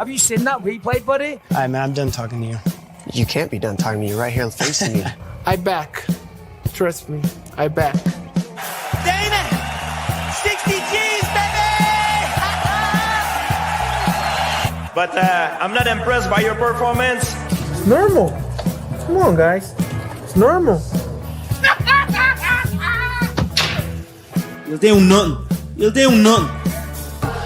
Have you seen that replay, buddy? All right, man, I'm done talking to you. You can't be done talking to me. You're right here facing me. I back. Trust me, I back. Damon! 60 G's, baby! But I'm not impressed by your performance. It's normal. Come on, guys. It's normal. You'll do nothing. You'll do nothing.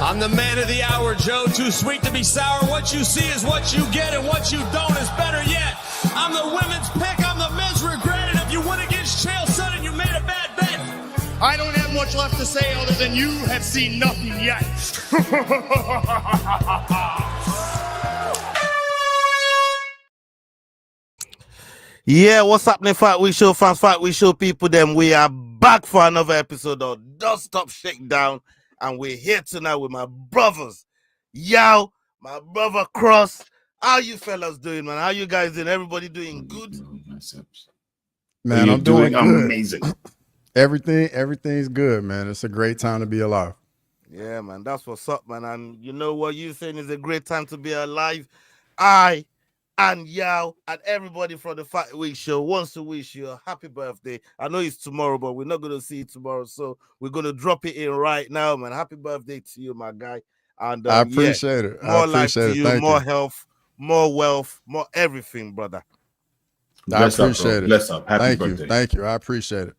I'm the man of the hour, Joe. Too sweet to be sour. What you see is what you get, and what you don't is better yet. I'm the women's pick. I'm the men's regret. And if you win against Chael Sonnen, you made a bad bet. I don't have much left to say other than you have seen nothing yet. Yeah, what's happening, Fight Week Show fans, Fight Week Show people, them? We are back for another episode of Don't Stop Shakedown, and we're here tonight with my brothers, Yao, my brother Cross. How you fellas doing, man? How you guys doing? Everybody doing good? Man, I'm doing amazing. Everything's good, man. It's a great time to be alive. Yeah, man, that's what's up, man. And you know what you're saying is a great time to be alive. I and Yao and everybody from the Fight Week Show wants to wish you a happy birthday. I know it's tomorrow, but we're not going to see it tomorrow, so we're going to drop it in right now, man. Happy birthday to you, my guy. And I appreciate it. More life to you, more health, more wealth, more everything, brother. I appreciate it. Bless up. Happy birthday. Thank you. I appreciate it.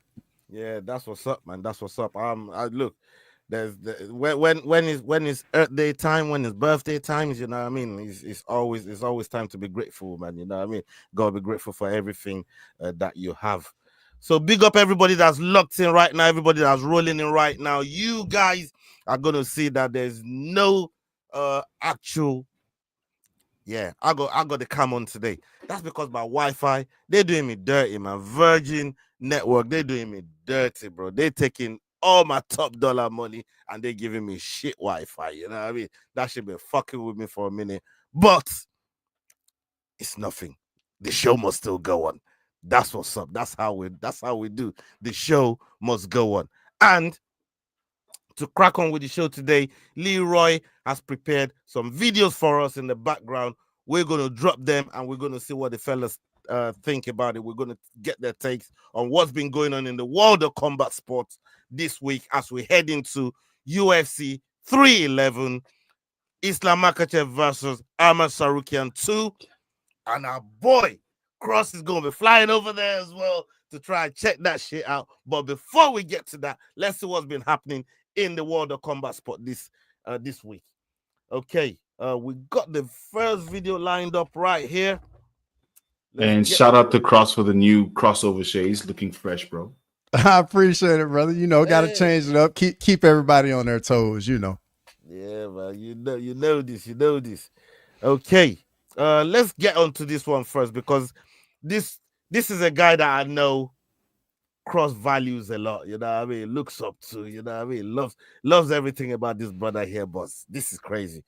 Yeah, that's what's up, man. That's what's up. Look, there's when it's Earth Day time, when it's birthday times, you know what I mean. It's always time to be grateful, man. You know what I mean. Gotta be grateful for everything that you have. So big up everybody that's locked in right now, everybody that's rolling in right now. You guys are gonna see that there's no actual. Yeah, I got the cam on today. That's because my Wi-Fi, they're doing me dirty, man. Virgin Network, they're doing me dirty, bro. They're taking all my top dollar money and they're giving me shit Wi-Fi. You know what I mean? That should be fucking with me for a minute. But it's nothing. The show must still go on. That's what's up. That's how we do. The show must go on. And to crack on with the show today, Leroy has prepared some videos for us in the background. We're going to drop them and we're going to see what the fellas think about it. We're going to get their takes on what's been going on in the world of combat sports this week as we head into UFC 311, Islam Makhachev versus Ahmed Sarukian 2. And our boy Cross is going to be flying over there as well to try and check that shit out. But before we get to that, let's see what's been happening in the world of combat sport this week. Okay, we got the first video lined up right here. Shout out to Cross for the new crossover shades, looking fresh, bro. I appreciate it, brother. You know, got to change it up. Keep everybody on their toes, you know. Yeah, man. You know this. Okay, let's get on to this one first because this is a guy that I know Cross values a lot. You know what I mean? Looks up to. You know what I mean? Loves everything about this brother here, boss. This is crazy.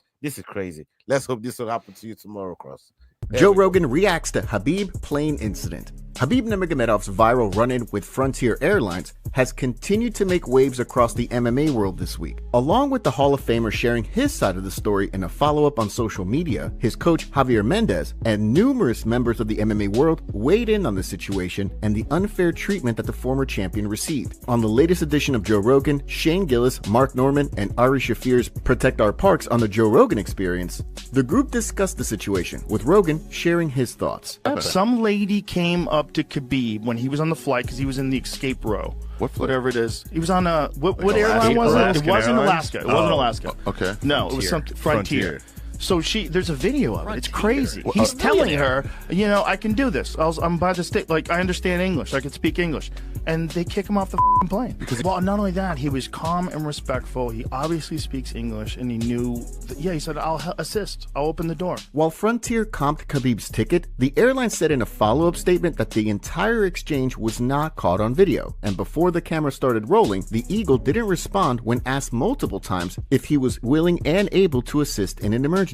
Let's hope this will happen to you tomorrow, Cross. Joe Rogan reacts to Khabib plane incident. Khabib Nurmagomedov's viral run-in with Frontier Airlines has continued to make waves across the MMA world this week. Along with the Hall of Famer sharing his side of the story in a follow-up on social media, his coach Javier Mendez and numerous members of the MMA world weighed in on the situation and the unfair treatment that the former champion received. On the latest edition of Joe Rogan, Shane Gillis, Mark Norman, and Ari Shafir's Protect Our Parks on the Joe Rogan Experience, the group discussed the situation, with Rogan sharing his thoughts. Some lady came up to Khabib when he was on the flight because he was in the escape row. Whatever it is. He was on a what airline was it? It wasn't Alaska. It wasn't Alaska. Okay. No, it was some Frontier. So there's a video of it. It's crazy. He's telling her, you know, I can do this. I'm by the state. Like, I understand English. I can speak English. And they kick him off the plane. Well, not only that, he was calm and respectful. He obviously speaks English, and he knew that, he said, I'll assist. I'll open the door. While Frontier comped Khabib's ticket, the airline said in a follow-up statement that the entire exchange was not caught on video. And before the camera started rolling, the Eagle didn't respond when asked multiple times if he was willing and able to assist in an emergency.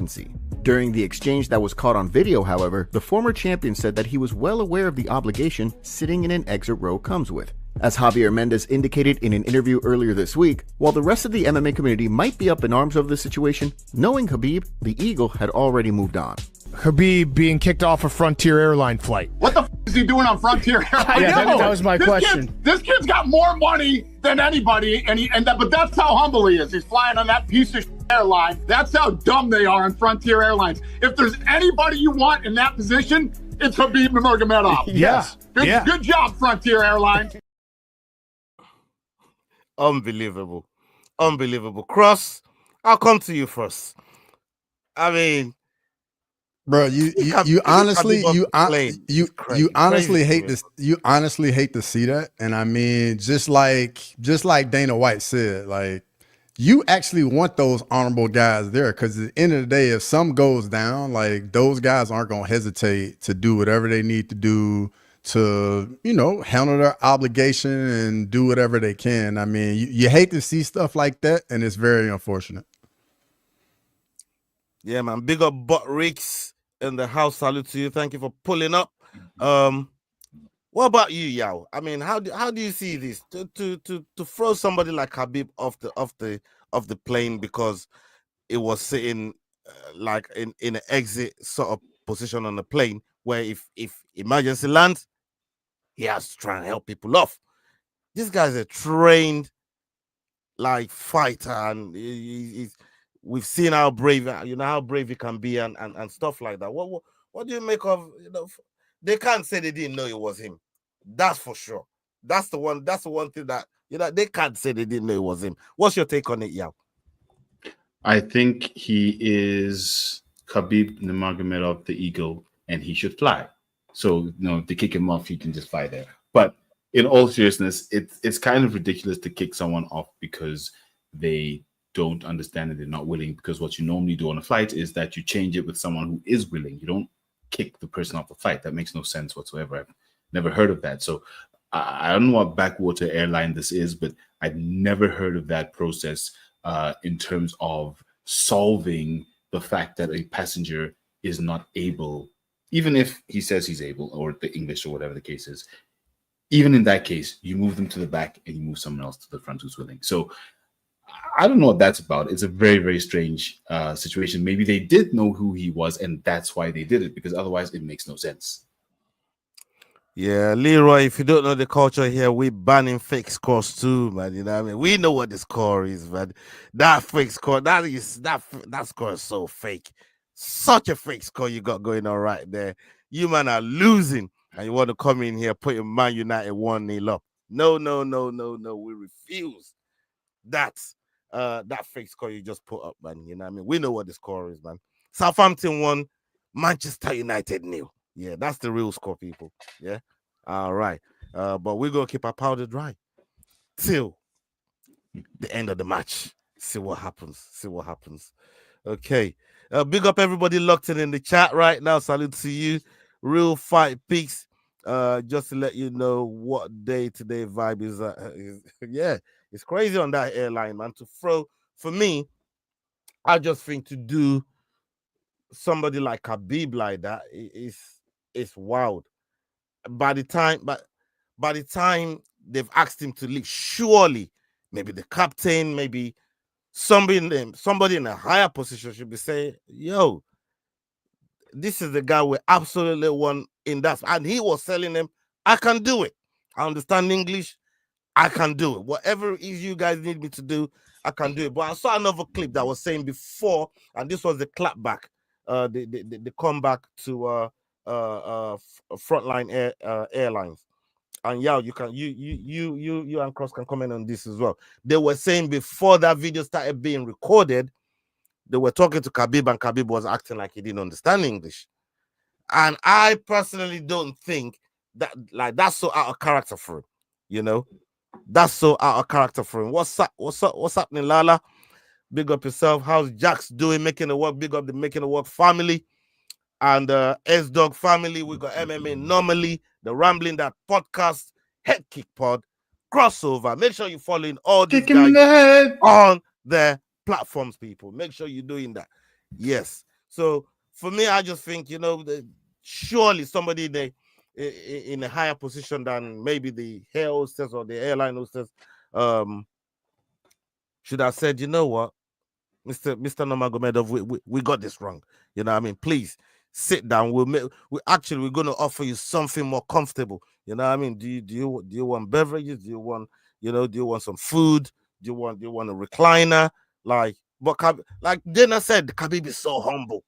During the exchange that was caught on video, however, the former champion said that he was well aware of the obligation sitting in an exit row comes with. As Javier Mendez indicated in an interview earlier this week, while the rest of the MMA community might be up in arms over this situation, knowing Khabib, the Eagle had already moved on. Khabib being kicked off a Frontier airline flight. What the is he doing on Frontier Airlines? Yeah, that was my question. This kid's got more money than anybody, but that's how humble he is. He's flying on that piece of airline. That's how dumb they are on Frontier Airlines. If there's anybody you want in that position, it's Khabib Nurmagomedov. Yes. Good job, Frontier Airlines. Unbelievable. Cross, I'll come to you first. I mean, bro, you honestly hate this. You honestly hate to see that, and I mean, just like Dana White said, like, you actually want those honorable guys there, because at the end of the day, if something goes down, like, those guys aren't gonna hesitate to do whatever they need to do to, you know, handle their obligation and do whatever they can. I mean, you hate to see stuff like that, and it's very unfortunate. Yeah, man. Big up Butt Ricks in the house. Salute to you. Thank you for pulling up. What about you, Yao? I mean, how do you see this? To throw somebody like Khabib off the plane because it was sitting like in an exit sort of position on the plane, where if emergency lands, he has to try and help people off. This guy's a trained like fighter, and we've seen how brave, how brave he can be, and stuff like that. What do you make of, they can't say they didn't know it was him. That's for sure. That's the one thing that, they can't say they didn't know it was him. What's your take on it, Yao? I think he is Khabib Nurmagomedov, the Eagle, and he should fly. So, to kick him off, he can just fly there. But in all seriousness, it's kind of ridiculous to kick someone off because they don't understand and they're not willing, because what you normally do on a flight is that you change it with someone who is willing. You don't kick the person off the flight. That makes no sense whatsoever. I've never heard of that. So I don't know what backwater airline this is, but I've never heard of that process in terms of solving the fact that a passenger is not able, even if he says he's able, or the English or whatever the case is. Even in that case, you move them to the back and you move someone else to the front who's willing. So I don't know what that's about. It's a very, very strange situation. Maybe they did know who he was, and that's why they did it, because otherwise it makes no sense. Yeah, Leroy, if you don't know the culture here, we banning fake scores too, man. You know what I mean? We know what the score is, man. That fake score, that score is so fake. Such a fake score you got going on right there. You, man, are losing, and you want to come in here putting Man United 1-0 up. No. We refuse that fake score you just put up, man. You know what I mean? We know what the score is, man. Southampton 1, Manchester United 0. Yeah, that's the real score, people. Yeah. All right. But we're gonna keep our powder dry till the end of the match. See what happens. Okay. Big up everybody locked in the chat right now. Salute to you. Real Fight Peaks. Just to let you know what day-to-day vibe is. Yeah, it's crazy on that airline, man. To throw, for me, I just think to do somebody like Khabib like that is wild. By the time they've asked him to leave, surely maybe the captain, maybe somebody in a higher position should be saying, yo, this is the guy we absolutely want in that. And he was telling them, I can do it. I understand English. I can do it. Whatever it is you guys need me to do, I can do it. But I saw another clip that was saying before, and this was the clapback, the comeback to Frontline Airlines. And yeah, you and Cross can comment on this as well. They were saying before that video started being recorded, they were talking to Khabib, and Khabib was acting like he didn't understand English. And I personally don't think that, like, that's so out of character for him. You know, that's so out of character for him. What's happening, Lala? Big up yourself. How's Jax doing? Making it work. Big up the Making It Work family. And S-Dog family. We got MMA Normally, the Rambling That podcast, Head Kick Pod, Crossover. Make sure you're following all these guys on their platforms, people. Make sure you're doing that. Yes. So for me, I just think, surely somebody in a higher position than maybe the air hostess or the airline hostess should have said, you know what, Mr. Nurmagomedov, we got this wrong. You know what I mean? Please sit down. We're going to offer you something more comfortable. You know what I mean? Do you want beverages? Do you want some food? Do you want a recliner? Like Dana said, Khabib is so humble.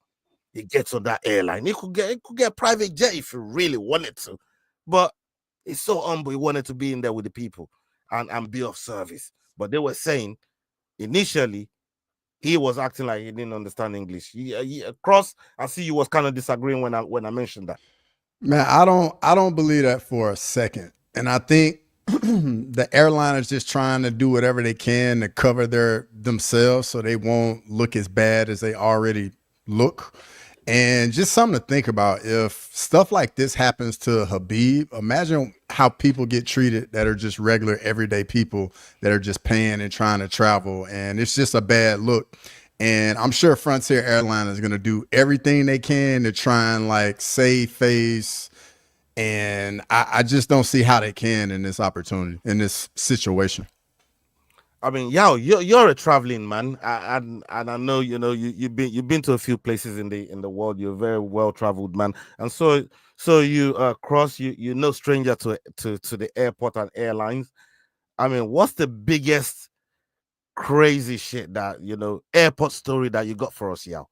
He gets on that airline. He could get a private jet if he really wanted to. But he's so humble, he wanted to be in there with the people and be of service. But they were saying initially he was acting like he didn't understand English. Cross, I see you was kind of disagreeing when I mentioned that. Man, I don't believe that for a second. And I think the airline is just trying to do whatever they can to cover themselves so they won't look as bad as they already look. And just something to think about. If stuff like this happens to Khabib, imagine how people get treated that are just regular everyday people that are just paying and trying to travel. And it's just a bad look. And I'm sure Frontier Airlines is going to do everything they can to try and like save face. And I just don't see how they can in this opportunity, in this situation. I mean, you're a traveling man, and I know you've been to a few places in the world. You're a very well traveled man, and so you Cross, you no stranger to the airport and airlines. I mean, what's the biggest crazy shit that airport story that you got for us, Yao?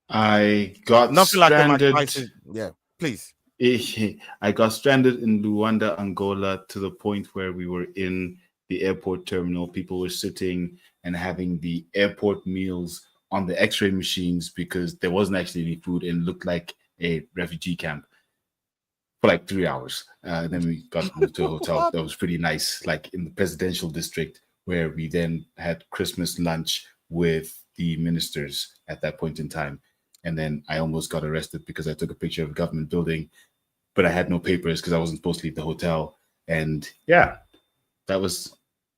I got nothing stranded. Like yeah, please. I got stranded in Luanda, Angola, to the point where we were in the airport terminal. People were sitting and having the airport meals on the x-ray machines because there wasn't actually any food and looked like a refugee camp for like 3 hours. Then we got moved to a hotel that was pretty nice, like in the presidential district, where we then had Christmas lunch with the ministers at that point in time. And then I almost got arrested because I took a picture of a government building, but I had no papers because I wasn't supposed to leave the hotel. And yeah, that was,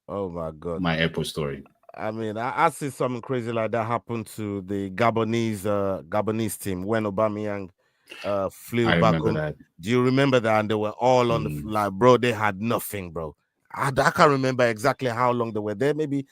oh my God, my airport story. I mean, I see something crazy like that happen to the Gabonese team when Aubameyang flew back home. That. Do you remember that? And they were all on the like, bro. They had nothing, bro. I can't remember exactly how long they were there. Maybe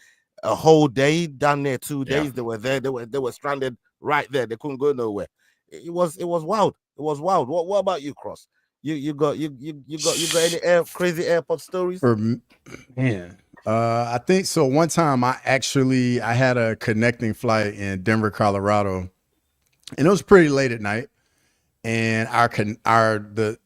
a whole day down there, 2 days. Yeah. They were there. They were stranded right there. They couldn't go nowhere. It was wild. It was wild. What about you, Cross? You got any crazy airport stories? Man, I think so. One time I had a connecting flight in Denver, Colorado, and it was pretty late at night. And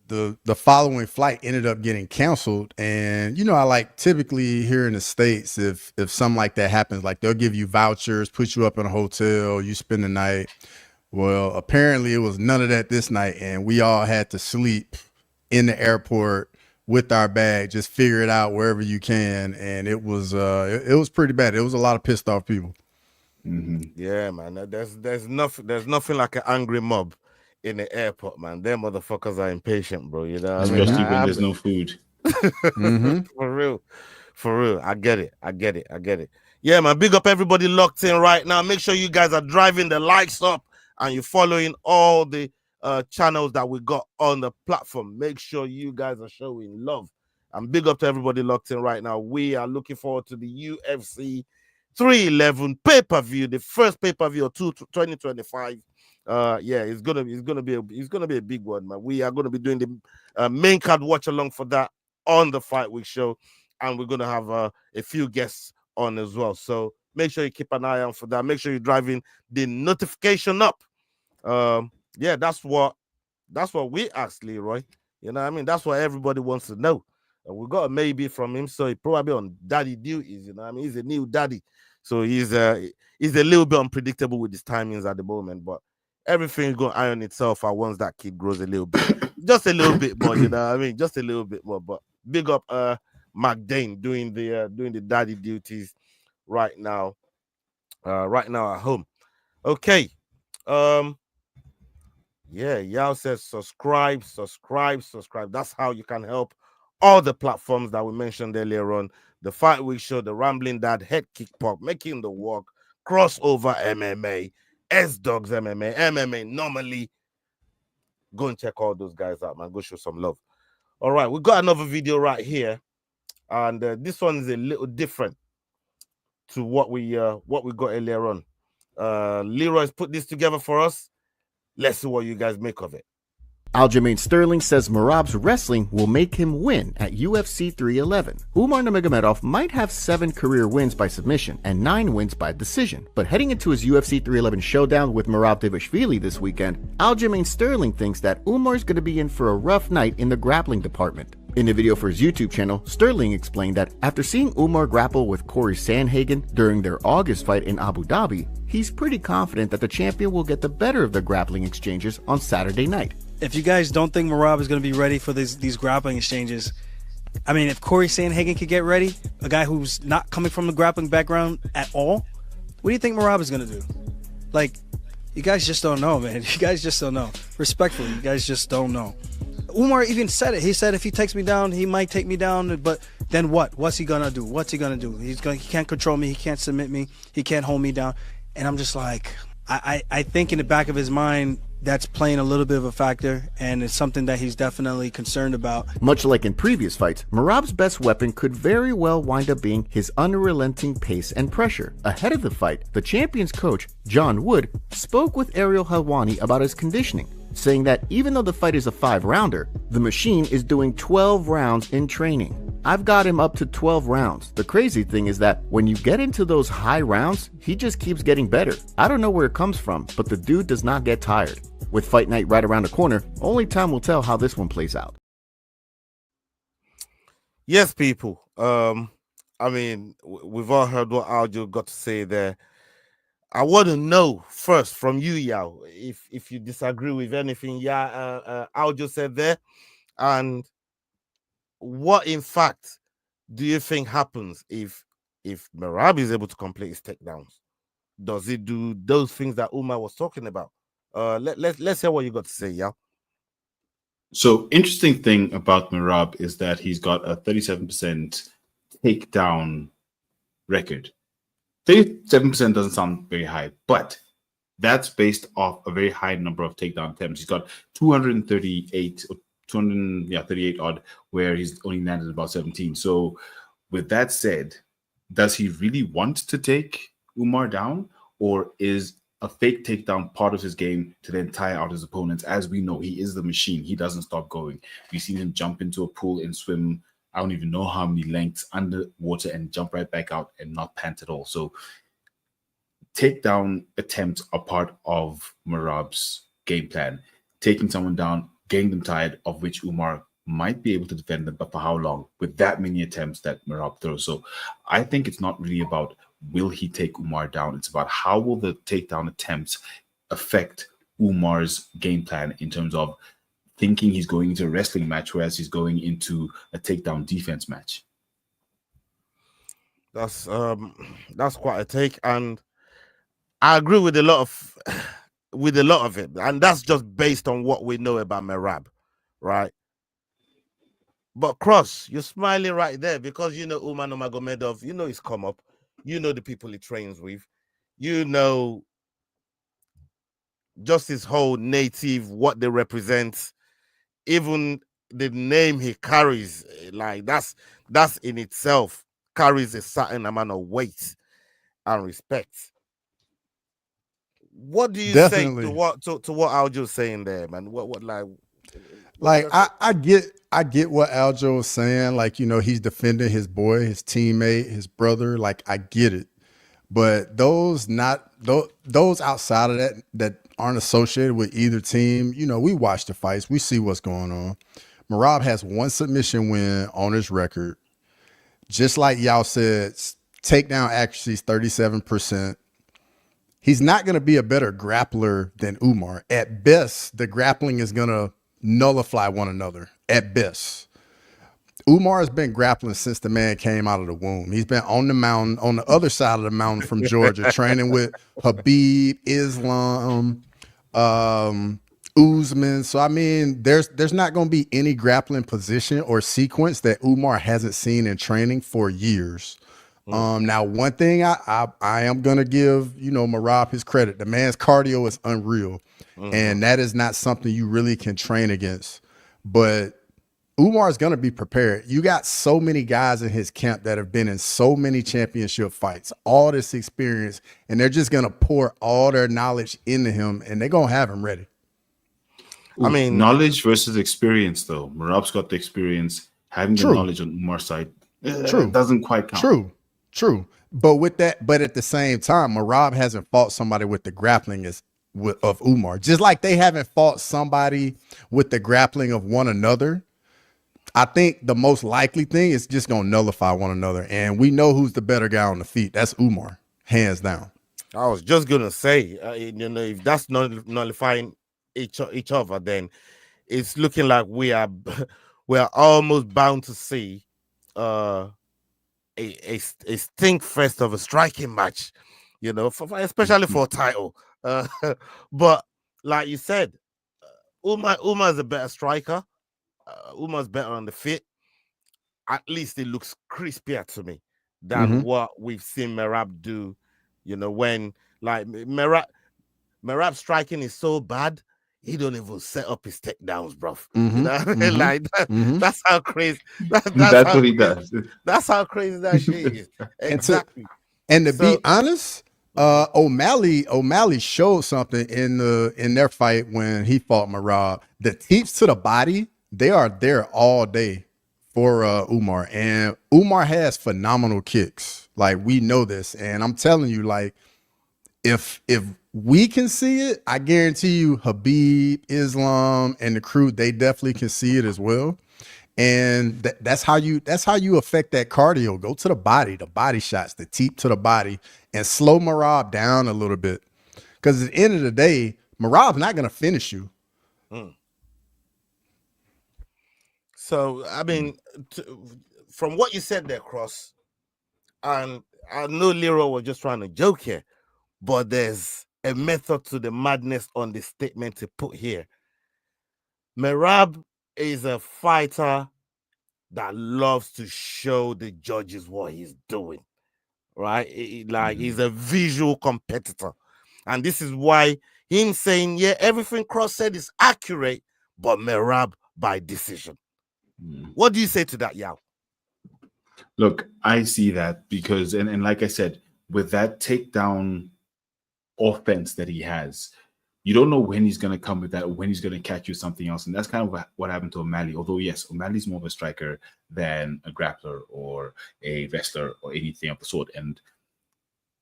the following flight ended up getting canceled. And I like typically here in the States, if something like that happens, like they'll give you vouchers, put you up in a hotel, you spend the night. Well, apparently it was none of that this night, and we all had to sleep in the airport with our bag. Just figure it out wherever you can, and it was pretty bad. It was a lot of pissed off people. Mm-hmm. Yeah, man. There's nothing like an angry mob in the airport, man. Them motherfuckers are impatient, bro. You know, especially when there's no food. Mm-hmm. For real. I get it. Yeah, man. Big up everybody locked in right now. Make sure you guys are driving the likes up and you're following all the channels that we got on the platform. Make sure you guys are showing love. And big up to everybody locked in right now. We are looking forward to the UFC 311 pay-per-view, the first pay-per-view of 2025. Yeah, it's gonna be a big one, man. We are gonna be doing the main card watch along for that on the Fight Week show, and we're gonna have a few guests on as well. So make sure you keep an eye out for that. Make sure you're driving the notification up. Yeah, that's what we asked Leroy. You know what I mean? That's what everybody wants to know. We got a maybe from him, so he probably on daddy duties. You know what I mean? He's a new daddy, so he's a little bit unpredictable with his timings at the moment, but everything's going to iron itself out once that kid grows a little bit. Just a little bit more, you know what I mean? Just a little bit more. But big up McDane doing the daddy duties right now at home. Okay. Yeah, Yao says subscribe. That's how you can help all the platforms that we mentioned earlier on. The Fight Week Show, the Rambling Dad, Head Kick Pop, Making the Walk, Crossover MMA, S-Dogs MMA, MMA Normally, Go and check all those guys out, man. Go show some love. All right, we got another video right here, and this one is a little different to what we got earlier on. Leroy's put this together for us. Let's see what you guys make of it. Aljamain Sterling says Merab's wrestling will make him win at UFC 311. Umar Nurmagomedov might have 7 career wins by submission and 9 wins by decision, but heading into his UFC 311 showdown with Merab Dvalishvili this weekend, Aljamain Sterling thinks that Umar's going to be in for a rough night in the grappling department. In a video for his YouTube channel, Sterling explained that after seeing Umar grapple with Corey Sandhagen during their August fight in Abu Dhabi, he's pretty confident that the champion will get the better of the grappling exchanges on Saturday night. If you guys don't think Merab is going to be ready for these grappling exchanges, I mean, if Corey Sandhagen could get ready, a guy who's not coming from a grappling background at all, what do you think Merab is going to do? Like, you guys just don't know, man. You guys just don't know. Respectfully, you guys just don't know. Umar even said it. He said if he takes me down, he might take me down, but then what? What's he going to do? What's he going to do? He can't control me. He can't submit me. He can't hold me down. And I'm just like, I think in the back of his mind, that's playing a little bit of a factor, and it's something that he's definitely concerned about. Much like in previous fights, Merab's best weapon could very well wind up being his unrelenting pace and pressure. Ahead of the fight, the champion's coach, John Wood, spoke with Ariel Helwani about his conditioning, saying that even though the fight is a 5-rounder, the machine is doing 12 rounds in training. I've got him up to 12 rounds. The crazy thing is that when you get into those high rounds, he just keeps getting better. I don't know where it comes from, but the dude does not get tired. With fight night right around the corner, only time will tell how this one plays out. Yes, people. I mean, we've all heard what Aljo got to say there. I want to know first from you, Yao, if you disagree with anything Aljo said there, and what in fact do you think happens if Merab is able to complete his takedowns? Does he do those things that Umar was talking about? Let's hear what you got to say, Yao. So interesting thing about Merab is that he's got a 37% takedown record. 37% doesn't sound very high, but that's based off a very high number of takedown attempts. He's got 238 or 238 odd, where he's only landed about 17. So with that said, does he really want to take Umar down, or is a fake takedown part of his game to then tire out his opponents? As we know, he is the machine. He doesn't stop going. We've seen him jump into a pool and swim, I don't even know how many lengths underwater, and jump right back out and not pant at all. So takedown attempts are part of Merab's game plan. Taking someone down, getting them tired, of which Umar might be able to defend them, but for how long? With that many attempts that Merab throws. So I think it's not really about will he take Umar down. It's about how will the takedown attempts affect Umar's game plan in terms of thinking he's going into a wrestling match, whereas he's going into a takedown defense match. That's quite a take, and I agree with a lot of it, and that's just based on what we know about Merab, right? But Cross, you're smiling right there because you know Umar Nurmagomedov, you know he's come up, you know the people he trains with, you know just his whole native, what they represent, even the name he carries, like that's in itself carries a certain amount of weight and respect. What do you think to what Aljo's saying there, man? What I get what Aljo was saying. Like, you know, he's defending his boy, his teammate, his brother. Like, I get it. But those outside of that aren't associated with either team, you know, we watch the fights, we see what's going on. Merab has 1 submission win on his record. Just like y'all said, takedown accuracy is 37%. He's not going to be a better grappler than Umar. At best, the grappling is going to nullify one another. At best. Umar has been grappling since the man came out of the womb. He's been on the mountain, on the other side of the mountain from Georgia, training with Khabib, Islam, Usman. So, I mean, there's not going to be any grappling position or sequence that Umar hasn't seen in training for years. Now, one thing I am gonna give, Merab his credit. The man's cardio is unreal, and that is not something you really can train against. But Umar's gonna be prepared. You got so many guys in his camp that have been in so many championship fights, all this experience, and they're just gonna pour all their knowledge into him, and they're gonna have him ready. I mean, knowledge versus experience, though. Merab's got the experience. Having the knowledge on Umar's side, doesn't quite count. True. But at the same time, Merab hasn't fought somebody with the grappling of Umar. Just like they haven't fought somebody with the grappling of one another. I think the most likely thing is just going to nullify one another. And we know who's the better guy on the feet. That's Umar, hands down. I was just going to say, if that's nullifying each other, then it's looking like we are almost bound to see a stink fest of a striking match, especially for a title. But like you said, Umar's a better striker. Umar's better on the feet. At least it looks crispier to me than what we've seen Merab do. When like Merab striking is so bad, he don't even set up his takedowns, bro. That's how crazy. That's what he does. That's how crazy that shit is. Exactly. And to be honest, O'Malley showed something in their fight when he fought Merab. The teeps to the body, they are there all day for Umar, and Umar has phenomenal kicks. Like, we know this, and I'm telling you, like, if we can see it, I guarantee you Khabib, Islam, and the crew, they definitely can see it as well. And that's how you affect that cardio. Go to the body shots, the teep to the body, and slow Merab down a little bit. Because at the end of the day, Merab's not going to finish you. So, I mean, from what you said there, Cross, and I know Leroy was just trying to joke here, but there's a method to the madness on the statement to put here. Merab is a fighter that loves to show the judges what he's doing, right? He's a visual competitor. And this is why him saying, yeah, everything Cross said is accurate, but Merab by decision. What do you say to that, Yao? Look, I see that because, and like I said, with that takedown offense that he has, you don't know when he's going to come with that, or when he's going to catch you something else. And that's kind of what happened to O'Malley. Although, yes, O'Malley's more of a striker than a grappler or a wrestler or anything of the sort. And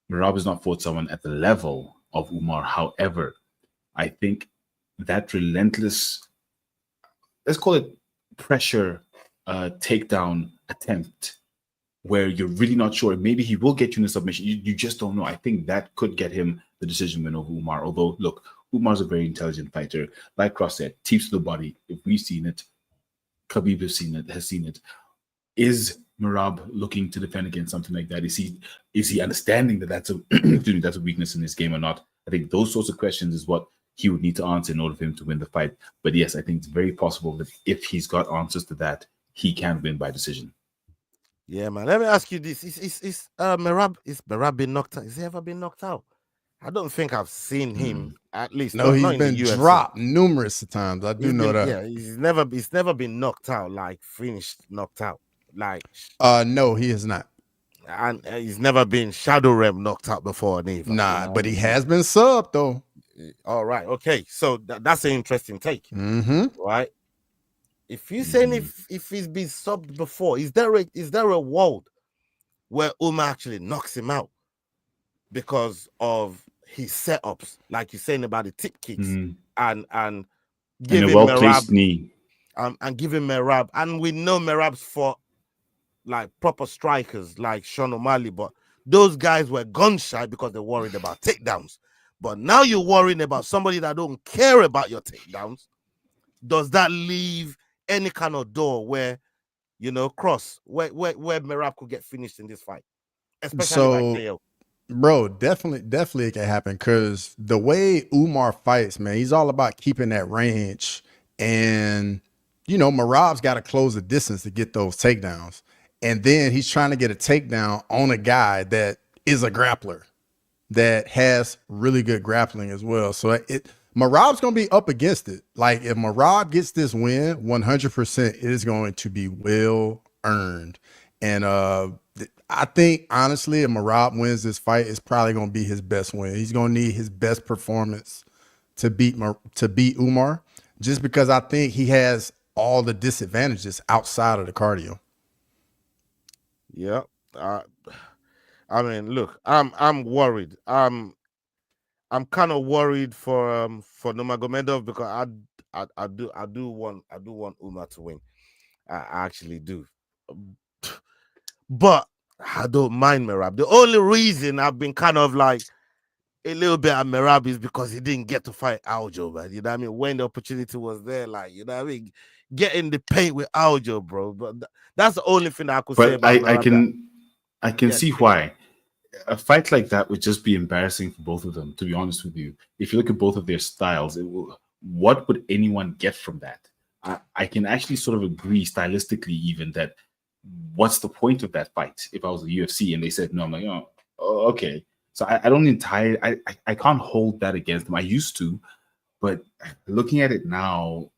Merab has not fought someone at the level of Umar. However, I think that relentless, let's call it pressure takedown attempt, where you're really not sure, maybe he will get you in a submission. You just don't know. I think that could get him the decision win over Umar. Although, look, Umar's a very intelligent fighter. Like Cross said, teeps to the body. If we've seen it, Khabib has seen it. Is Merab looking to defend against something like that? Is he understanding that that's a weakness in his game or not? I think those sorts of questions is what he would need to answer in order for him to win the fight. But yes, I think it's very possible that if he's got answers to that, he can win by decision. Yeah, man. Let me ask you this: Is Merab been knocked out? Has he ever been knocked out? I don't think I've seen him. At least no. He's been dropped numerous times. I do know that. Yeah, he's never been knocked out, like finished knocked out. Like no, he has not. And he's never been shadow realm knocked out before, neither. Nah, but he has been subbed though. All right, okay. So that's an interesting take, right? If you're saying if he's been subbed before, is there a world where Umar actually knocks him out because of his setups, like you're saying about the tip kicks and giving a well-placed knee, and giving Merab, and we know Merab's fought like proper strikers like Sean O'Malley, but those guys were gun shy because they're worried about takedowns. But now you're worrying about somebody that don't care about your takedowns. Does that leave any kind of door where, Cross, where Merab could get finished in this fight? Especially like KO. Bro, definitely it can happen, because the way Umar fights, man, he's all about keeping that range. And, Merab's got to close the distance to get those takedowns. And then he's trying to get a takedown on a guy that is a grappler that has really good grappling as well. So Merab's going to be up against it. Like if Merab gets this win, 100% it is going to be well earned. And I think honestly, if Merab wins this fight, it's probably going to be his best win. He's going to need his best performance to beat Umar, just because I think he has all the disadvantages outside of the cardio. Yeah. I mean, look, I'm worried. I'm kind of worried for Nurmagomedov because I do want Umar to win. I actually do. But I don't mind Merab. The only reason I've been kind of like a little bit at Merab is because he didn't get to fight Aljo, man. You know what I mean? When the opportunity was there, like, you know what I mean? Get in the paint with Aljo, bro. But that's the only thing I could say about Merab. I can see why. A fight like that would just be embarrassing for both of them, to be honest with you. If you look at both of their styles, what would anyone get from that? I can actually sort of agree stylistically even that what's the point of that fight if I was the UFC and they said no? I'm like, oh okay. So I don't entirely, I can't hold that against them. I used to, but looking at it now,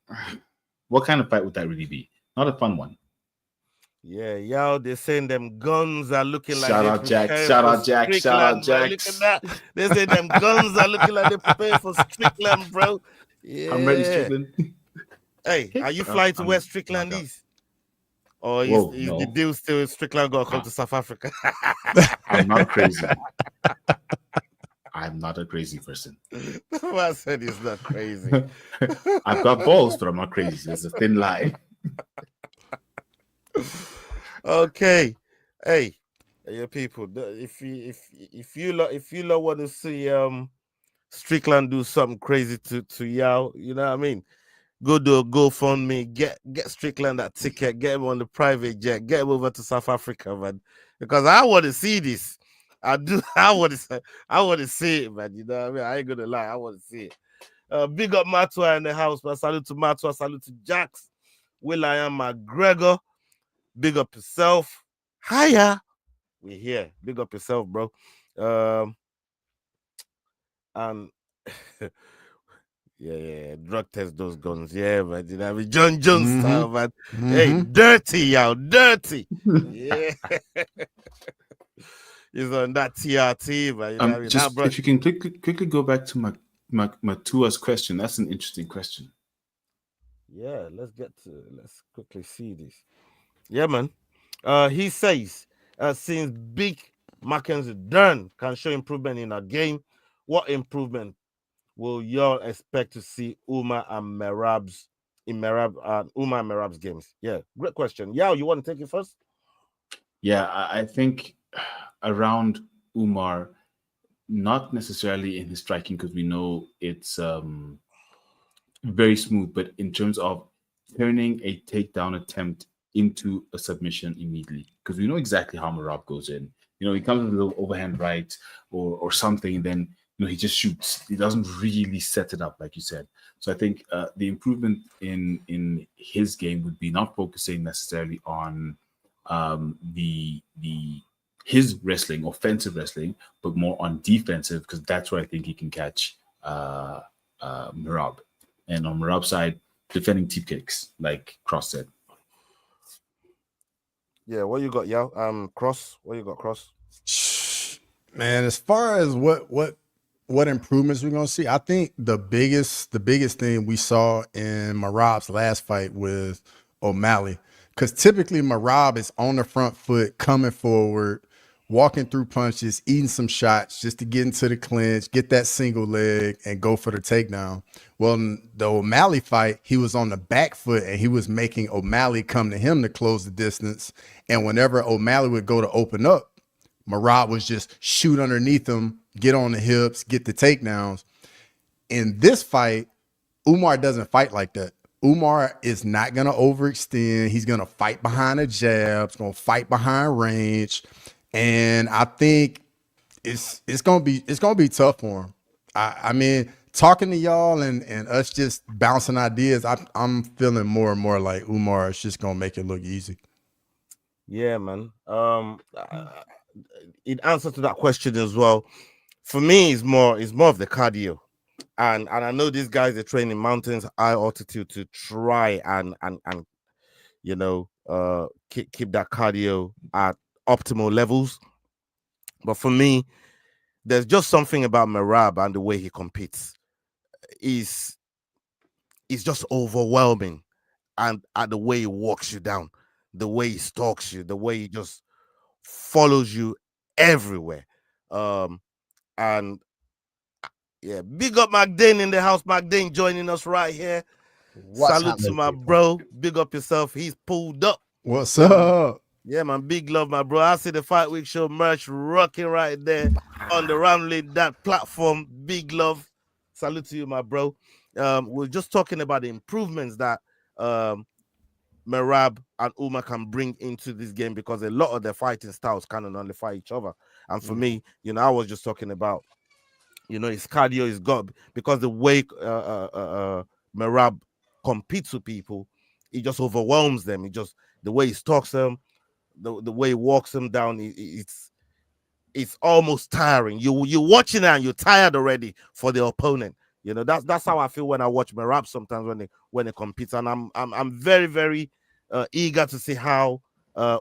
what kind of fight would that really be? Not a fun one. Yeah, y'all, they're saying them guns are looking like shout out Jack. Look at that. They say them guns are looking like they're prepared for Strickland, bro. Yeah. I'm ready, Strickland. Hey, are you flying to where Strickland is? Or is the deal still Strickland gonna come to South Africa? I'm not crazy. I'm not a crazy person. I said he's not crazy. I've got balls, but I'm not crazy. It's a thin line. Okay, hey, people. If you lot want to see Strickland do something crazy to y'all, you know what I mean? Go do a GoFundMe, get Strickland that ticket, get him on the private jet, get him over to South Africa, man. Because I want to see this. I want to see it, man. You know what I mean? I ain't gonna lie, I want to see it. Big up Matua in the house, man. Salute to Matua, salute to Jax, Will.i.am McGregor. Big up yourself. Hiya. We're here. Big up yourself, bro. And yeah, drug test those guns. Yeah, man. You know what I mean? Jon Jones style, man. Hey, dirty, y'all. Dirty. Yeah. He's on that TRT, man. You know what I mean? Just, if you can quickly go back to Matua's question. That's an interesting question. Yeah, let's quickly see this. Yeah, man. He says, since Big Mackenzie Dern can show improvement in a game, what improvement will y'all expect to see Umar and Merab's games? Yeah, great question. Yao, you want to take it first? Yeah, I think around Umar, not necessarily in his striking because we know it's very smooth, but in terms of turning a takedown attempt into a submission immediately, because we know exactly how Merab goes in. You know, he comes with a little overhand right or something, and then he just shoots. He doesn't really set it up, like you said. So I think the improvement in his game would be not focusing necessarily on his wrestling, offensive wrestling, but more on defensive, because that's where I think he can catch Merab. And on Merab's side, defending tip kicks, like Cross said. Yeah, what you got, Yao? Cross. What you got, Cross? Man, as far as what improvements we're gonna see, I think the biggest thing we saw in Merab's last fight with O'Malley, because typically Merab is on the front foot, coming forward, walking through punches, eating some shots just to get into the clinch, get that single leg, and go for the takedown. Well, in the O'Malley fight, he was on the back foot, and he was making O'Malley come to him to close the distance. And whenever O'Malley would go to open up, Merab was just shoot underneath him, get on the hips, get the takedowns. In this fight, Umar doesn't fight like that. Umar is not going to overextend. He's going to fight behind the jabs, going to fight behind range. And I think it's gonna be tough for him. I mean, talking to y'all and us just bouncing ideas, I'm feeling more and more like Umar is just gonna make it look easy. Yeah, man. In answer to that question as well, for me, it's more of the cardio, and I know these guys are training mountains, high altitude to try and keep that cardio at optimal levels. But for me, there's just something about Merab and the way he competes. Is just overwhelming, and the way he walks you down, the way he stalks you, the way he just follows you everywhere. And yeah, big up McDane in the house. McDane joining us right here. What's Salute to my people? bro. Big up yourself. He's pulled up. What's up? Yeah, man. Big love, my bro. I see the Fight Week Show merch rocking right there on the Ramley, that platform. Big love. Salute to you, my bro. We're just talking about the improvements that Merab and Umar can bring into this game, because a lot of their fighting styles kind of nullify each other. And for me, I was just talking about, his cardio is good, because the way Merab competes with people, he just overwhelms them. The way he stalks them, the way he walks them down, it's almost tiring. You're watching it and you're tired already for the opponent. That's how I feel when I watch Merab sometimes when he competes, and I'm very, very eager to see how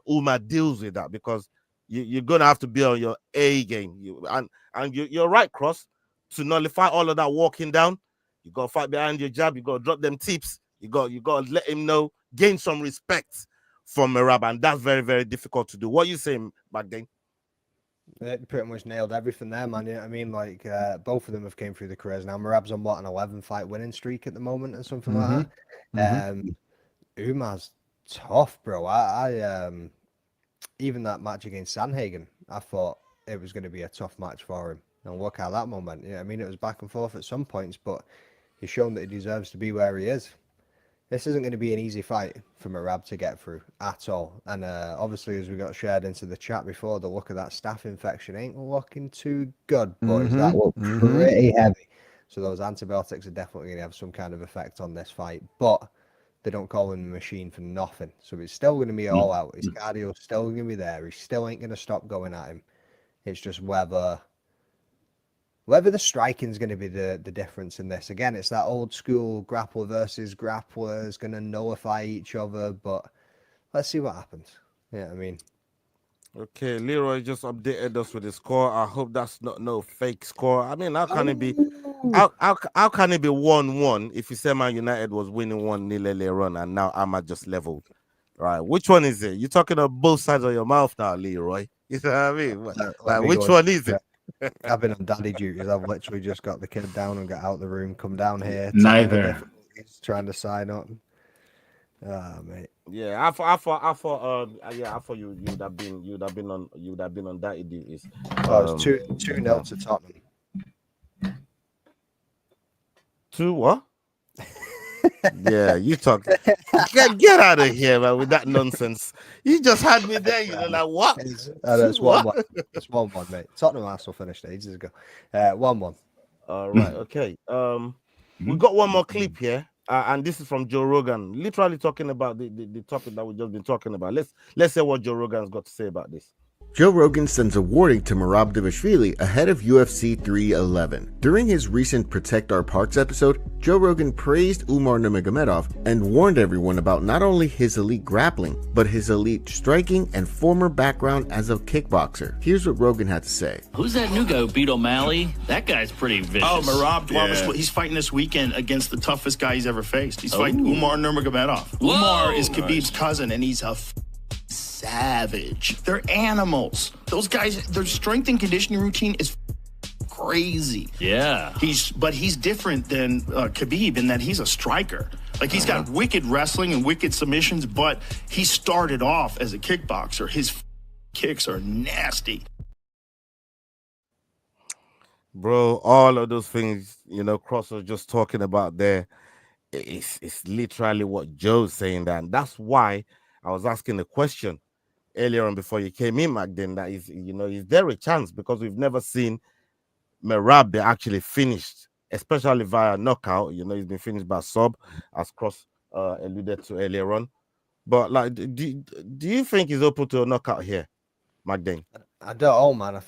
Umar deals with that, because you're gonna have to be on your A game. You're right, Cross, to nullify all of that walking down. You gotta fight behind your jab. You gotta drop them tips. You gotta let him know, gain some respect from Merab, and that's very, very difficult to do. What you saying, Magdane? Pretty much nailed everything there, man. You know what I mean? Like, both of them have came through the careers now. Merab's on an 11-fight winning streak at the moment, or something like that. Umar's tough, bro. I even that match against Sanhagen, I thought it was going to be a tough match for him. And look how that moment. Yeah, I mean, it was back and forth at some points, but he's shown that he deserves to be where he is. This isn't going to be an easy fight for Merab to get through at all. And obviously, as we got shared into the chat before, the look of that staph infection ain't looking too good, boys. That looked pretty heavy. So those antibiotics are definitely going to have some kind of effect on this fight. But they don't call him a machine for nothing. So it's still going to be all out. His cardio's still going to be there. He still ain't going to stop going at him. It's just whether the striking is going to be the difference in this. Again, it's that old school grappler versus grappler is going to nullify each other, but let's see what happens. Yeah, I mean. Okay, Leroy just updated us with the score. I hope that's not no fake score. I mean, how can it be? How can it be 1-1 if you say Man United was winning 1-0 earlier on and now Ahmad just leveled? Right, which one is it? You're talking on both sides of your mouth now, Leroy. You know what I mean? Like, which one is it? I've been on daddy duties. I've literally just got the kid down and got out the room, come down here. Neither. Trying to sign up. Mate. Yeah, I thought you'd have been on daddy duties. It's 2-0 to Tottenham. 2 what? Yeah, you talk. Get out of here, man, with that nonsense. You just had me there, like what? It's 1-1. It's 1-1, mate. Tottenham Arsenal finished ages ago. 1-1. All right, okay. We got one more clip here, and this is from Joe Rogan, literally talking about the topic that we've just been talking about. Let's hear what Joe Rogan's got to say about this. Joe Rogan sends a warning to Merab Dvalishvili ahead of UFC 311. During his recent Protect Our Parks episode, Joe Rogan praised Umar Nurmagomedov and warned everyone about not only his elite grappling, but his elite striking and former background as a kickboxer. Here's what Rogan had to say. Who's that new guy who beat O'Malley? That guy's pretty vicious. Oh, Merab Dvalishvili. He's fighting this weekend against the toughest guy he's ever faced. He's fighting Umar Nurmagomedov. Whoa. Umar is Khabib's cousin, and he's a savage. They're animals. Those guys, their strength and conditioning routine is crazy. Yeah. He's different than Khabib in that he's a striker. Like, he's got wicked wrestling and wicked submissions, but he started off as a kickboxer. His kicks are nasty. Bro, all of those things, Cross was just talking about there, it's literally what Joe's saying there. And that's why I was asking the question earlier on before you came in, Magdalene, that is there a chance? Because we've never seen Merab be actually finished, especially via knockout. He's been finished by sub, as Cross alluded to earlier on. But like, do you think he's open to a knockout here, Magdane? I don't know, man.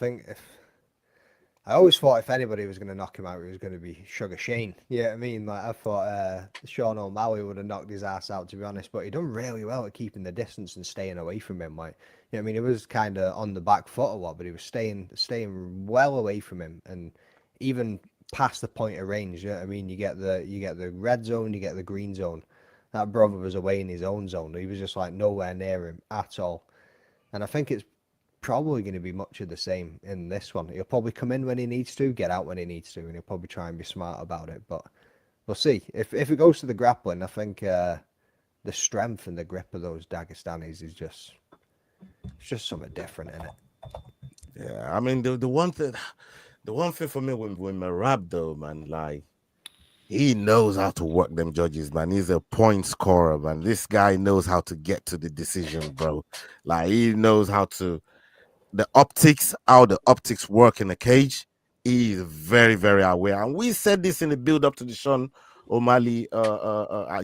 I always thought if anybody was going to knock him out, it was going to be Sugar Shane. You know what I mean? Like, I thought Sean O'Malley would have knocked his ass out, to be honest. But he done really well at keeping the distance and staying away from him. Like, you know what I mean? He was kind of on the back foot a lot, but he was staying well away from him, and even past the point of range. You know what I mean? You get the red zone, you get the green zone. That brother was away in his own zone. He was just like nowhere near him at all. And I think it's probably going to be much of the same in this one. He'll probably come in when he needs to, get out when he needs to, and he'll probably try and be smart about it. But we'll see. If it goes to the grappling, I think the strength and the grip of those Dagestanis is just something different in it. Yeah, I mean the one thing for me with Merab though, man, like he knows how to work them judges, man. He's a point scorer, man. This guy knows how to get to the decision, bro. Like he knows how to how the optics work in the cage. He is very, very aware. And we said this in the build-up to the Sean O'Malley,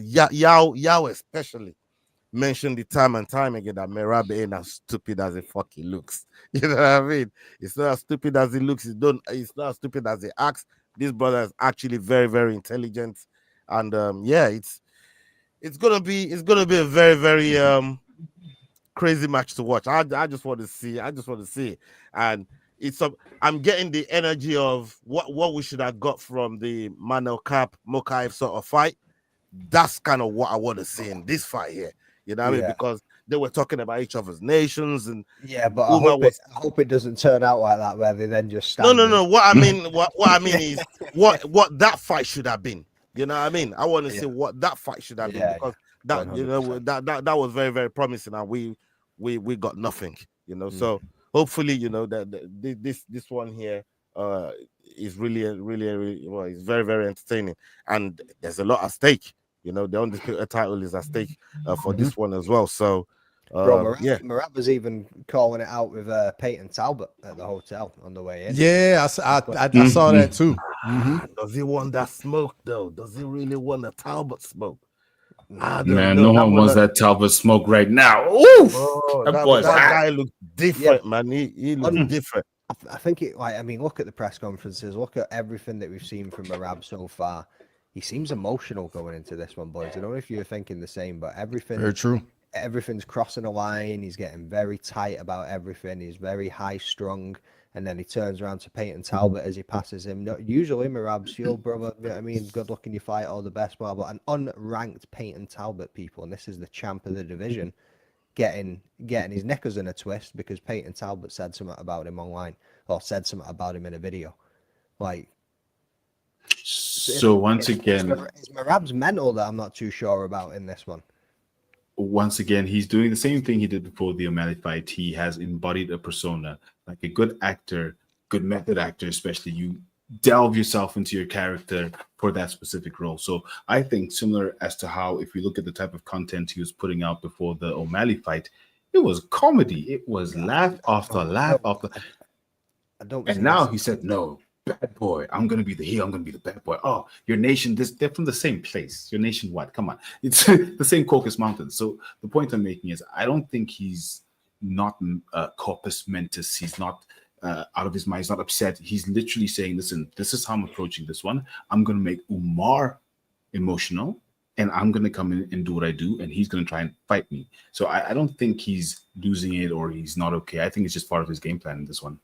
Yao especially mentioned the time and time again that Merab ain't as stupid as it fucking looks. You know what I mean? It's not as stupid as it looks. It's not as stupid as it acts. This brother is actually very, very intelligent. And it's gonna be a very, very crazy match to watch. I just want to see. It. And I'm getting the energy of what we should have got from the Manel Cap Mokaev sort of fight. That's kind of what I want to see in this fight here. You know what I mean? Because they were talking about each other's nations and but I hope it doesn't turn out like that where they then just stand. No. What I mean is what that fight should have been. You know what I mean? I want to see what that fight should have been because that 100%. That was very, very promising, and we got nothing. You know, so hopefully that this one here is really well. It's very, very entertaining, and there's a lot at stake. You know, the undisputed title is at stake for this one as well. So, Merab was even calling it out with Peyton Talbot at the hotel on the way in. Yeah, I saw that too. Does he want that smoke though? Does he really want a Talbot smoke? Man, no one wants that Talbot smoke right now. Oof! That guy looks different, man. He looks different. I think look at the press conferences. Look at everything that we've seen from Merab so far. He seems emotional going into this one, boys. I don't know if you're thinking the same, but everything. Very true. Everything's crossing a line. He's getting very tight about everything. He's very high strung. And then he turns around to Peyton Talbot as he passes him. Usually Merab's your brother. You know what I mean? Good luck in your fight, all the best, blah, blah. An unranked Peyton Talbot, people. And this is the champ of the division getting his knickers in a twist because Peyton Talbot said something about him online or said something about him in a video. Like, so once again, it's Merab's mental that I'm not too sure about in this one. Once again, he's doing the same thing he did before the O'Malley fight. He has embodied a persona, like a good actor, good method actor, especially. You delve yourself into your character for that specific role. So I think similar as to how, if we look at the type of content he was putting out before the O'Malley fight, it was comedy. It was laugh after laugh after. And now he said, no, bad boy, I'm going to be the heel. I'm going to be the bad boy. Oh, your nation, they're from the same place. Your nation, what? Come on. It's the same Caucasus Mountains. So the point I'm making is I don't think he's not corpus mentis. He's not out of his mind. He's not upset. He's literally saying, listen, this is how I'm approaching this one. I'm going to make Umar emotional, and I'm going to come in and do what I do, and he's going to try and fight me. So I don't think he's losing it or he's not okay. I think it's just part of his game plan in this one.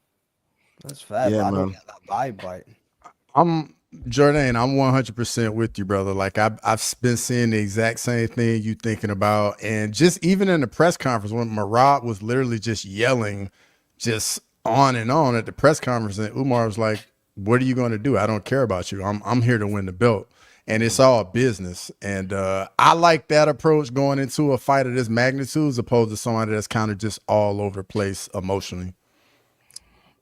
That's fair, but I don't get that vibe, right? I'm 100% with you, brother. Like I've been seeing the exact same thing you thinking about, and just even in the press conference when Merab was literally just yelling, just on and on at the press conference, and Umar was like, "What are you going to do? I don't care about you. I'm here to win the belt." And it's all business. And I like that approach going into a fight of this magnitude as opposed to somebody that's kind of just all over the place emotionally.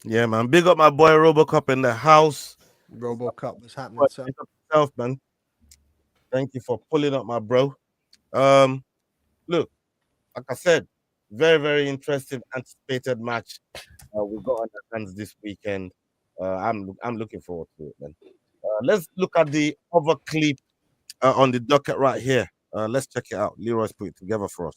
Yeah, man. Big up my boy RoboCop in the house. RoboCop was happening. Yourself, man. Thank you for pulling up, my bro. Look, like I said, very, very interesting, anticipated match we got on our hands this weekend. I'm looking forward to it, man. Let's look at the other clip on the docket right here. Let's check it out. Leroy's put it together for us.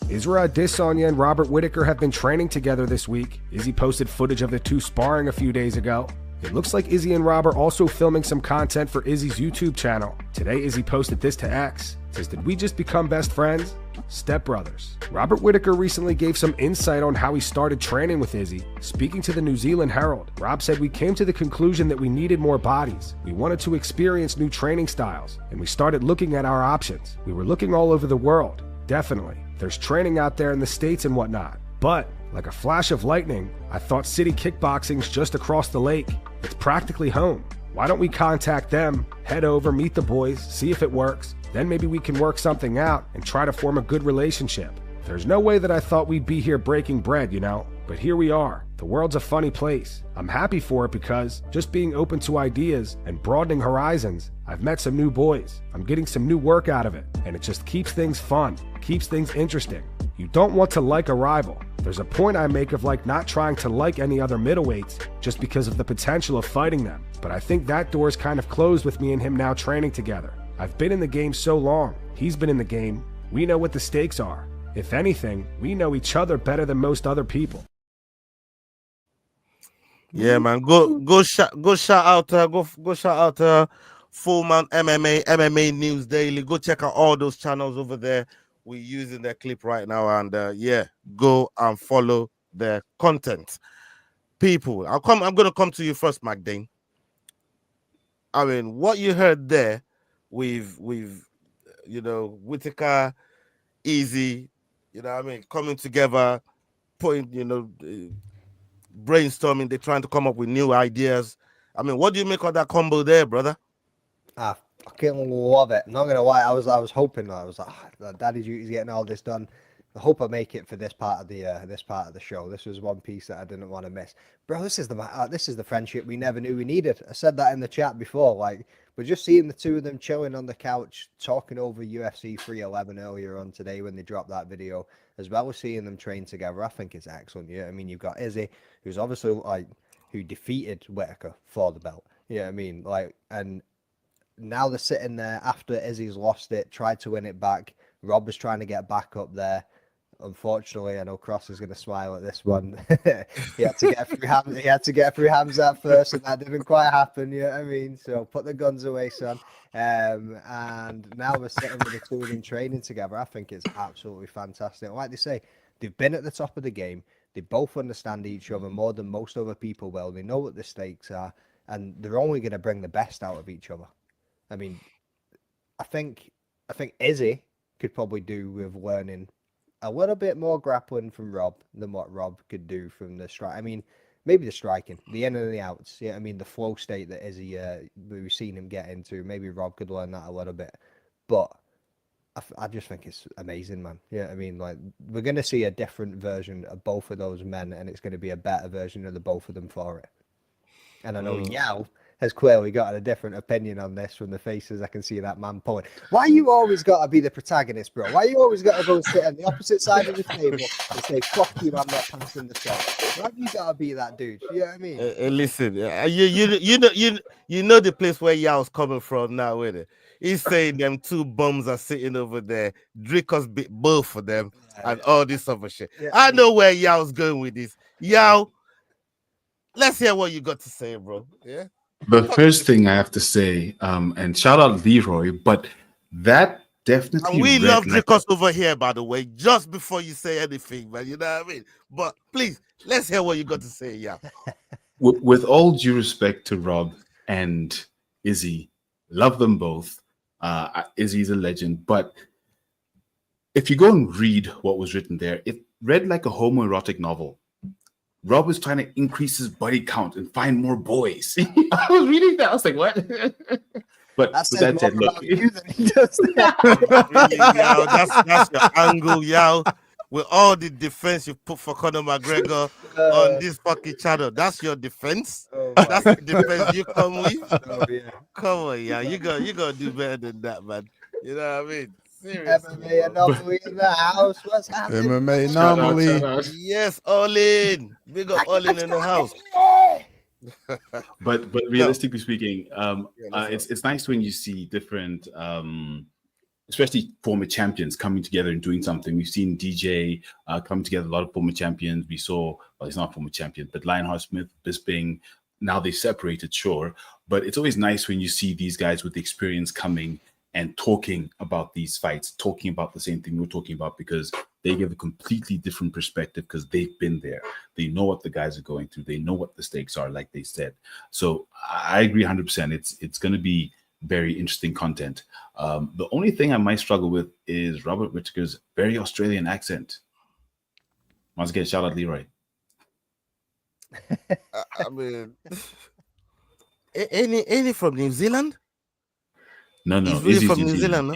Israel Adesanya and Robert Whittaker have been training together this week. Izzy posted footage of the two sparring a few days ago. It looks like Izzy and Rob are also filming some content for Izzy's YouTube channel. Today, Izzy posted this to X. It says, did we just become best friends? Stepbrothers. Robert Whittaker recently gave some insight on how he started training with Izzy. Speaking to the New Zealand Herald, Rob said, we came to the conclusion that we needed more bodies. We wanted to experience new training styles, and we started looking at our options. We were looking all over the world. Definitely. There's training out there in the States and whatnot. But, like a flash of lightning, I thought City Kickboxing's just across the lake. It's practically home. Why don't we contact them, head over, meet the boys, see if it works? Then maybe we can work something out and try to form a good relationship. There's no way that I thought we'd be here breaking bread, you know? But here we are. The world's a funny place. I'm happy for it because just being open to ideas and broadening horizons, I've met some new boys. I'm getting some new work out of it, and it just keeps things fun, keeps things interesting. You don't want to like a rival. There's a point I make of like not trying to like any other middleweights just because of the potential of fighting them. But I think that door's kind of closed with me and him now training together. I've been in the game so long. He's been in the game. We know what the stakes are. If anything, we know each other better than most other people. Yeah, man. Go shout out Full Mount MMA News Daily. Go check out all those channels over there. We're using their clip right now, and yeah, go and follow their content. People, I'm gonna come to you first, McDane. I mean, what you heard there with you know, Whittaker, Easy, you know what I mean, coming together, putting, you know, brainstorming, they're trying to come up with new ideas. I mean, what do you make of that combo there, brother? I fucking love it. Not gonna lie, I was hoping, I was like, Daddy Duty's getting all this done. I hope I make it for this part of the show. This was one piece that I didn't want to miss, bro. This is the friendship we never knew we needed. I said that in the chat before. Like, we're just seeing the two of them chilling on the couch, talking over UFC 311 earlier on today when they dropped that video, as well as seeing them train together. I think it's excellent. Yeah, I mean, you've got Izzy, who's obviously like who defeated Whittaker for the belt. Yeah, I mean, like, and now they're sitting there after Izzy's lost it, tried to win it back. Rob was trying to get back up there. Unfortunately, I know Cross is going to smile at this one. He had to get through Hamzat first, and that didn't quite happen. You know what I mean? So put the guns away, son. And now we're sitting with the two of them training together. I think it's absolutely fantastic. Like they say, they've been at the top of the game. They both understand each other more than most other people will. They know what the stakes are, and they're only going to bring the best out of each other. I mean, I think Izzy could probably do with learning a little bit more grappling from Rob than what Rob could do from the strike. I mean, maybe the striking, the in and the outs. Yeah, I mean, the flow state that Izzy, we've seen him get into. Maybe Rob could learn that a little bit. But I just think it's amazing, man. Yeah, I mean, like, we're going to see a different version of both of those men, and it's going to be a better version of the both of them for it. And I know Yao has clearly got a different opinion on this from the faces I can see that man pulling. Why you always got to be the protagonist, bro? Why you always got to go and sit on the opposite side of the table and say, fuck you, I'm not passing the shot? Why have you got to be that dude? You know what I mean? Listen, you know the place where Yao's coming from now, with it. He's saying them two bums are sitting over there, Dricos bit both of them, and all this other shit. Yeah, I know where Yao's going with this. Yao, let's hear what you got to say, bro. Yeah. The first thing I have to say, and shout out Leroy, but that definitely. And we love Dricos over here, by the way, just before you say anything, man. You know what I mean? But please, let's hear what you got to say, yeah. With all due respect to Rob and Izzy, love them both. Izzy's a legend, but if you go and read what was written there, it read like a homoerotic novel. Rob was trying to increase his body count and find more boys. I was reading that. I was like, what? But that said, look. That's your angle, Yao. With all the defense you put for Conor McGregor on this fucking channel. That's your defense? That's the defense you come with? Come on, Yao. You gotta do better than that, man. You know what I mean? Seriously, MMA anomaly in the house. What's happening? MMA anomaly. Yes, all in. Big up all in the house. But realistically speaking, it's nice when you see different especially former champions coming together and doing something. We've seen DJ coming together, a lot of former champions. We saw, well, he's not former champion, but Lionheart Smith, Bisping. Now they separated, sure, but it's always nice when you see these guys with the experience coming and talking about these fights, talking about the same thing we're talking about, because they give a completely different perspective because they've been there. They know what the guys are going through. They know what the stakes are, like they said. So I agree 100%. It's going to be very interesting content. The only thing I might struggle with is Robert Whittaker's very Australian accent. Once again, shout out Leroy. I mean, any from New Zealand? No, he's really from New Zealand. No?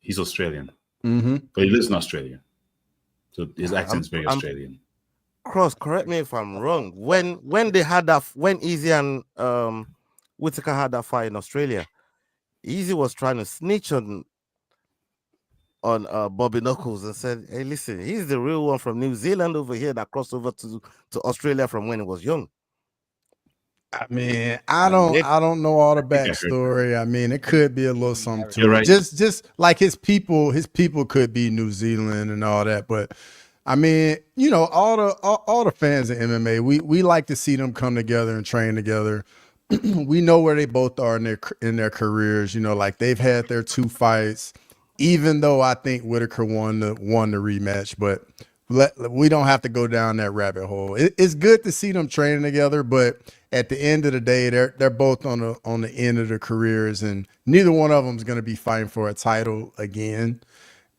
He's Australian, mm-hmm. but he lives in Australia, so his accent's very Australian. Cross, correct me if I'm wrong. When they had that, when Izzy and Whittaker had that fight in Australia, Izzy was trying to snitch on Bobby Knuckles and said, "Hey, listen, he's the real one from New Zealand over here that crossed over to Australia from when he was young." I mean, I don't know all the backstory. I mean, it could be a little something to it. Right. Just like his people could be New Zealand and all that. But I mean, you know, all the fans of MMA, we like to see them come together and train together. We know where they both are in their careers. You know, like they've had their 2 fights. Even though I think Whittaker won the rematch, but we don't have to go down that rabbit hole. It's good to see them training together, but at the end of the day, they're both on the end of their careers, and neither one of them is going to be fighting for a title again.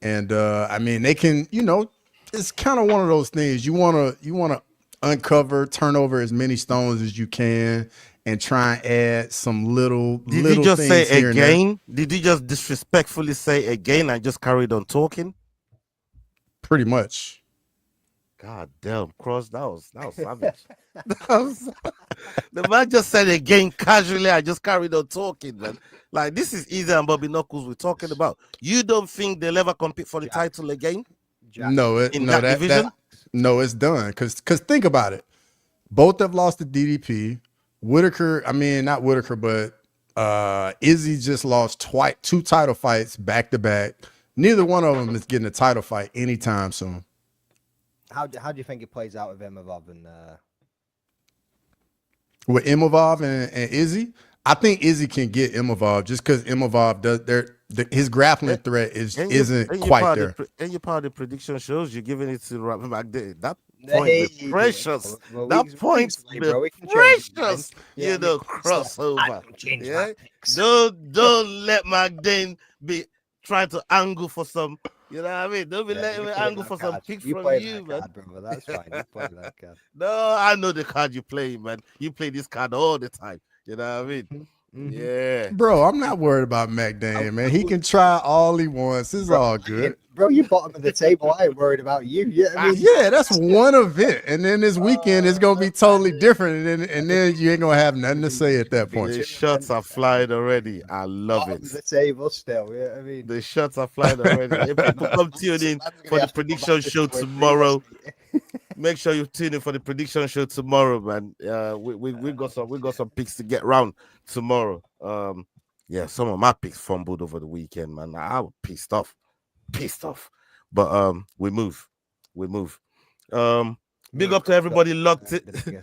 And I mean, they can, you know, it's kind of one of those things. You want to turn over as many stones as you can, and try and add some little. Did you just say again? Did you just disrespectfully say again and just carried on talking? Pretty much. God damn, Cross, that was savage. The man just said again casually. I just carried on talking, man. Like, this is Izzy and Bobby Knuckles we're talking about. You don't think they'll ever compete for the title again? No, it's done. Because think about it. Both have lost to DDP. Whittaker, I mean, not Whittaker, but Izzy just lost 2 title fights back to back. Neither one of them is getting a title fight anytime soon. How do you think it plays out with Imavov and with Imavov and Izzy? I think Izzy can get Imavov just because Imavov does his grappling threat isn't quite there. And you're part of the prediction shows. You're giving it to Robert McDade. That point is precious. That point is precious. You know, crossover. Yeah? Don't let McDade be trying to angle for some. You know what I mean? Don't be letting me angle for some pick from you, man. Card, that's fine. You play that card. No, I know the card you play, man. You play this card all the time. You know what I mean? Mm-hmm. Yeah. Bro, I'm not worried about McDane, man. He can try all he wants. It's all good. Bro, you bottom of the table. I ain't worried about you. Yeah, I mean, yeah, that's one event. And then this weekend is going to be totally different. And then you ain't going to have nothing to say at that point. The shots are flying already. I love it. The table still. Yeah, I mean, the shots are flying already. If people come tune in for the prediction show tomorrow, make sure you tune in for the prediction show tomorrow, man. We got some picks to get round tomorrow. Yeah, some of my picks fumbled over the weekend, man. I was pissed off, but we move. Big up to everybody locked in.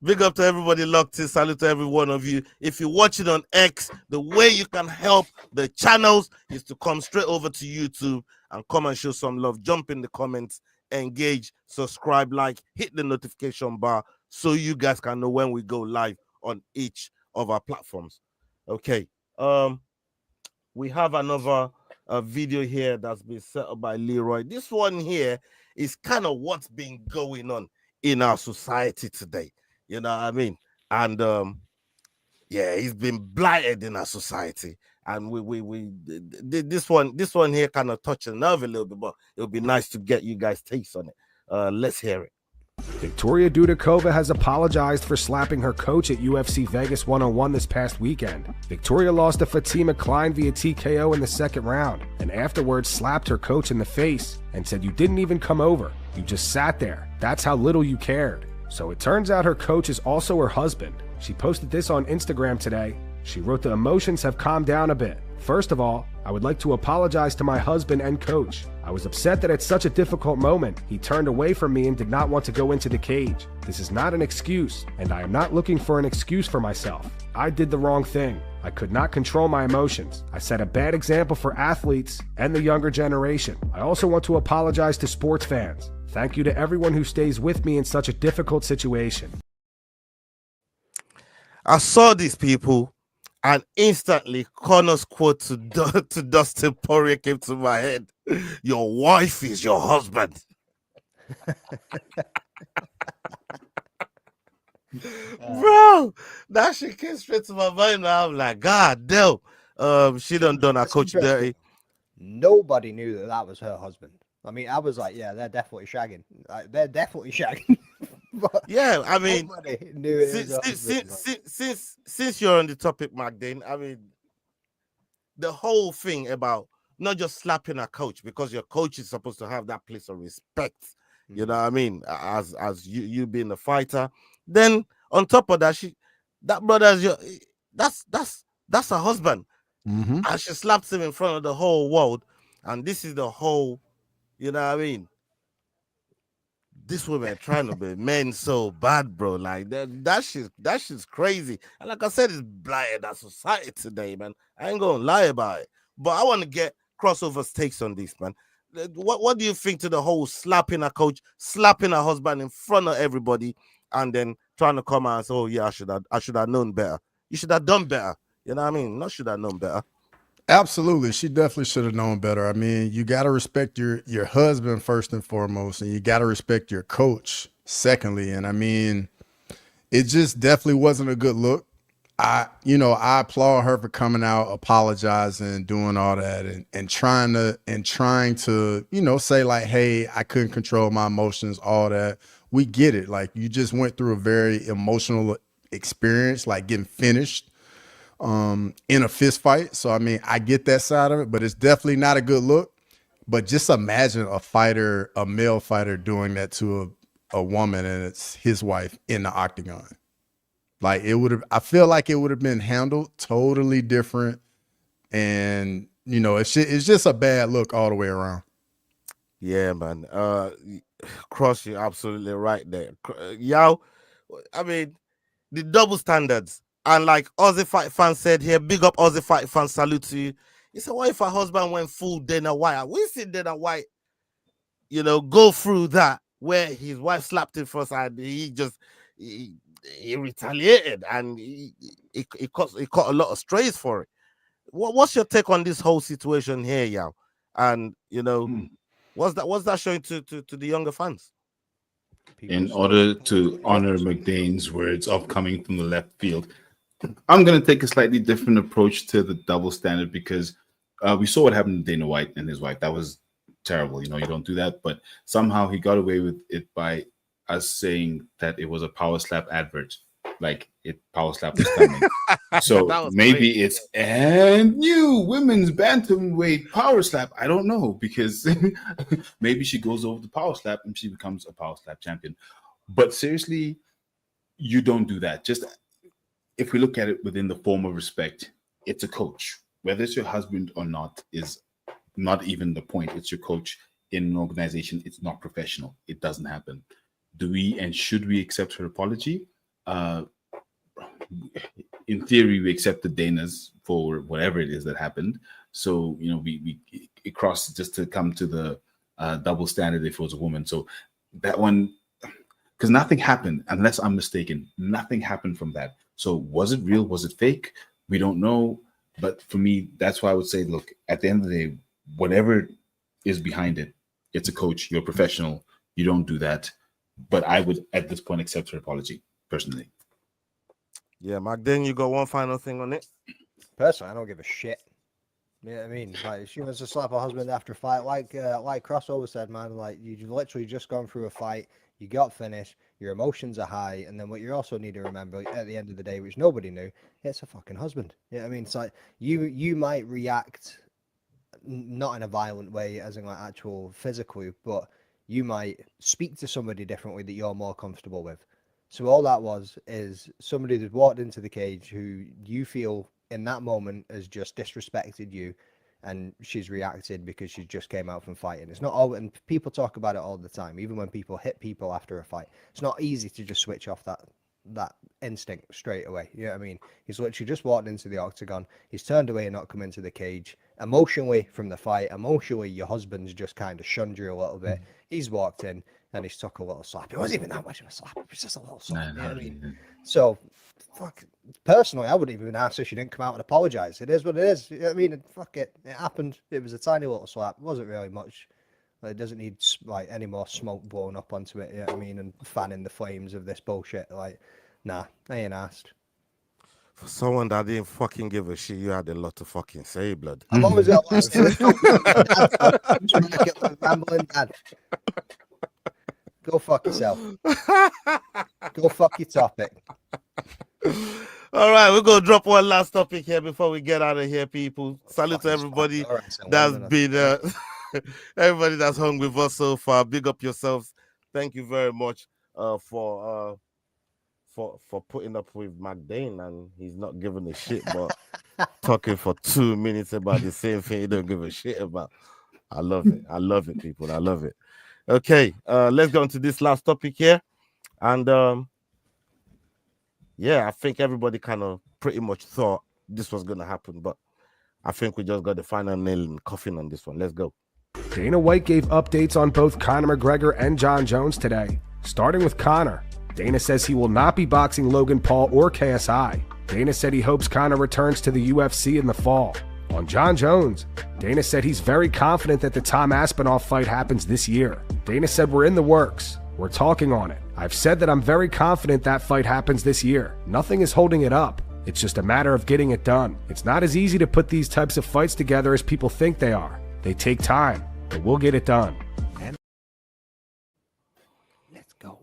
Big up to everybody locked in. Salute to every one of you. If you're watching on X, the way you can help the channels is to come straight over to YouTube and come and show some love. Jump in the comments, engage, subscribe, like, hit the notification bar so you guys can know when we go live on each of our platforms. Okay. We have another video here that's been set up by Leroy. This one here is kind of what's been going on in our society today. You know what I mean? And yeah, he's been blighted in our society. And this one here kind of touched the nerve a little bit, but it would be nice to get you guys' takes on it. Let's hear it. Viktoria Dudakova has apologized for slapping her coach at UFC Vegas 101 this past weekend. Viktoria lost to Fatima Klein via TKO in the second round, and afterwards slapped her coach in the face and said, "You didn't even come over. You just sat there. That's how little you cared." So it turns out her coach is also her husband. She posted this on Instagram today. She wrote, "The emotions have calmed down a bit. First of all, I would like to apologize to my husband and coach. I was upset that at such a difficult moment, he turned away from me and did not want to go into the cage. This is not an excuse, and I am not looking for an excuse for myself. I did the wrong thing. I could not control my emotions. I set a bad example for athletes and the younger generation. I also want to apologize to sports fans. Thank you to everyone who stays with me in such a difficult situation. I saw these people, and instantly Conor's quote to Dustin Poirier came to my head. Your wife is your husband. Bro, that shit came straight to my mind. I'm like, God damn. She done her coach dirty. Nobody knew that that was her husband. I mean, I was like, yeah, they're definitely shagging. They're definitely shagging. Yeah, I mean, nobody knew it was her husband. Since you're on the topic, Mark Dane, I mean, the whole thing about not just slapping a coach, because your coach is supposed to have that place of respect. You know what I mean? As you being a fighter. Then on top of that, that brother's that's her husband. Mm-hmm. And she slaps him in front of the whole world. And this is the whole, you know what I mean? This woman trying to be men so bad, bro. Like that shit's crazy. And like I said, it's blighted our society today, man. I ain't gonna lie about it. But I want to get crossover takes on this, man. What do you think to the whole slapping a coach, slapping a husband in front of everybody, and then trying to come out and say, oh yeah, I should have known better. You should have done better. You know what I mean? Not should have known better. Absolutely. She definitely should have known better. I mean, you got to respect your husband first and foremost, and you got to respect your coach secondly. And I mean, it just definitely wasn't a good look. I applaud her for coming out, apologizing, doing all that, and trying to, say like, hey, I couldn't control my emotions, all that. We get it. Like, you just went through a very emotional experience, like getting finished in a fist fight. So I mean, I get that side of it, but it's definitely not a good look. But just imagine a male fighter doing that to a woman, and it's his wife in the octagon. Like, I feel like it would have been handled totally different. And it's just a bad look all the way around. Yeah, man. Cross, you're absolutely right there. Yo, I mean, the double standards. And like Aussie Fight fans said here, big up Aussie Fight fans, salute to you. He said, what if her husband went full Dana White? We see Dana White, go through that, where his wife slapped him first and he retaliated, and he caught a lot of strays for it. What's your take on this whole situation here, Yao? And what's that showing to the younger fans? In order to honor McDane's words upcoming from the left field, I'm going to take a slightly different approach to the double standard, because we saw what happened to Dana White and his wife. That was terrible. You don't do that. But somehow he got away with it by us saying that it was a power slap advert. Like, power slap was coming. So maybe great. It's a new women's bantamweight power slap. I don't know, because maybe she goes over the power slap and she becomes a power slap champion. But seriously, you don't do that. Just if we look at it within the form of respect, it's a coach. Whether it's your husband or not is not even the point. It's your coach in an organization. It's not professional. It doesn't happen. Do we and should we accept her apology? In theory, we accept the Danas for whatever it is that happened. So, we crossed just to come to the double standard if it was a woman. So that one, because nothing happened, unless I'm mistaken, nothing happened from that. So was it real? Was it fake? We don't know. But for me, that's why I would say, look, at the end of the day, whatever is behind it, it's a coach. You're a professional. You don't do that. But I would, at this point, accept her apology, personally. Yeah, Mark, then you got one final thing on it? Personally, I don't give a shit. You know what I mean? Like, if she wants to slap her husband after a fight, like Crossover said, man, like, you've literally just gone through a fight, you got finished, your emotions are high, and then what you also need to remember at the end of the day, which nobody knew, it's a fucking husband. You know what I mean? It's like, you might react not in a violent way, as in like actual physically, but you might speak to somebody differently that you're more comfortable with. So all that is somebody that walked into the cage who you feel in that moment has just disrespected you, and she's reacted because she just came out from fighting. It's not all, and people talk about it all the time, even when people hit people after a fight. It's not easy to just switch off that instinct straight away. You know what I mean? He's literally just walked into the octagon. He's turned away and not come into the cage. Emotionally from the fight, emotionally, your husband's just kind of shunned you a little bit. He's walked in and he's took a little slap. It wasn't even that much of a slap. It was just a little slap. You know what I mean? So, fuck. Personally, I wouldn't even ask if she didn't come out and apologize. It is what it is. You know what I mean? Fuck it. It happened. It was a tiny little slap. It wasn't really much. It doesn't need like any more smoke blowing up onto it. You know what I mean? And fanning the flames of this bullshit. Like, nah, I ain't asked. For someone that didn't fucking give a shit, you had a lot to fucking say, blood. I've always got last to the rambling dad. Go fuck yourself. Go fuck your topic. All right, we're going to drop one last topic here before we get out of here, people. Salute to everybody that's been, everybody that's hung with us so far. Big up yourselves. Thank you very much for putting up with McDane, and he's not giving a shit, but talking for 2 minutes about the same thing he don't give a shit about. I love it. I love it, people. I love it. Okay, let's go into this last topic here. And yeah, I think everybody kind of pretty much thought this was going to happen, but I think we just got the final nail in the coffin on this one. Let's go. Dana White gave updates on both Conor McGregor and Jon Jones today. Starting with Conor, Dana says he will not be boxing Logan Paul or KSI. Dana said he hopes Conor returns to the UFC in the fall. On Jon Jones, Dana said he's very confident that the Tom Aspinall fight happens this year. Dana said we're in the works. We're talking on it. I've said that I'm very confident that fight happens this year. Nothing is holding it up. It's just a matter of getting it done. It's not as easy to put these types of fights together as people think they are. They take time, but we'll get it done. Let's go.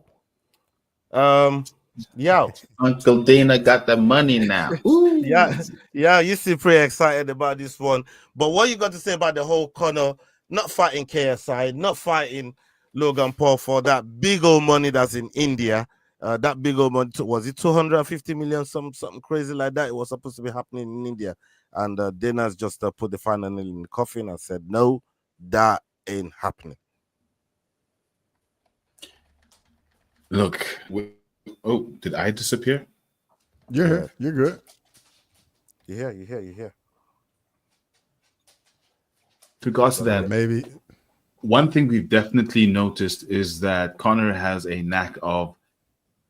Yeah, Uncle Dana got the money now. yeah, you seem pretty excited about this one. But what you got to say about the whole Conor not fighting KSI, not fighting Logan Paul for that big old money that's in India? That big old money, was it 250 million, something crazy like that? It was supposed to be happening in India, and Dana's just put the final nail in the coffin and said, no, that ain't happening. Look, oh, did I disappear? You're here. You're good. You're here. To regards to that, maybe one thing we've definitely noticed is that Conor has a knack of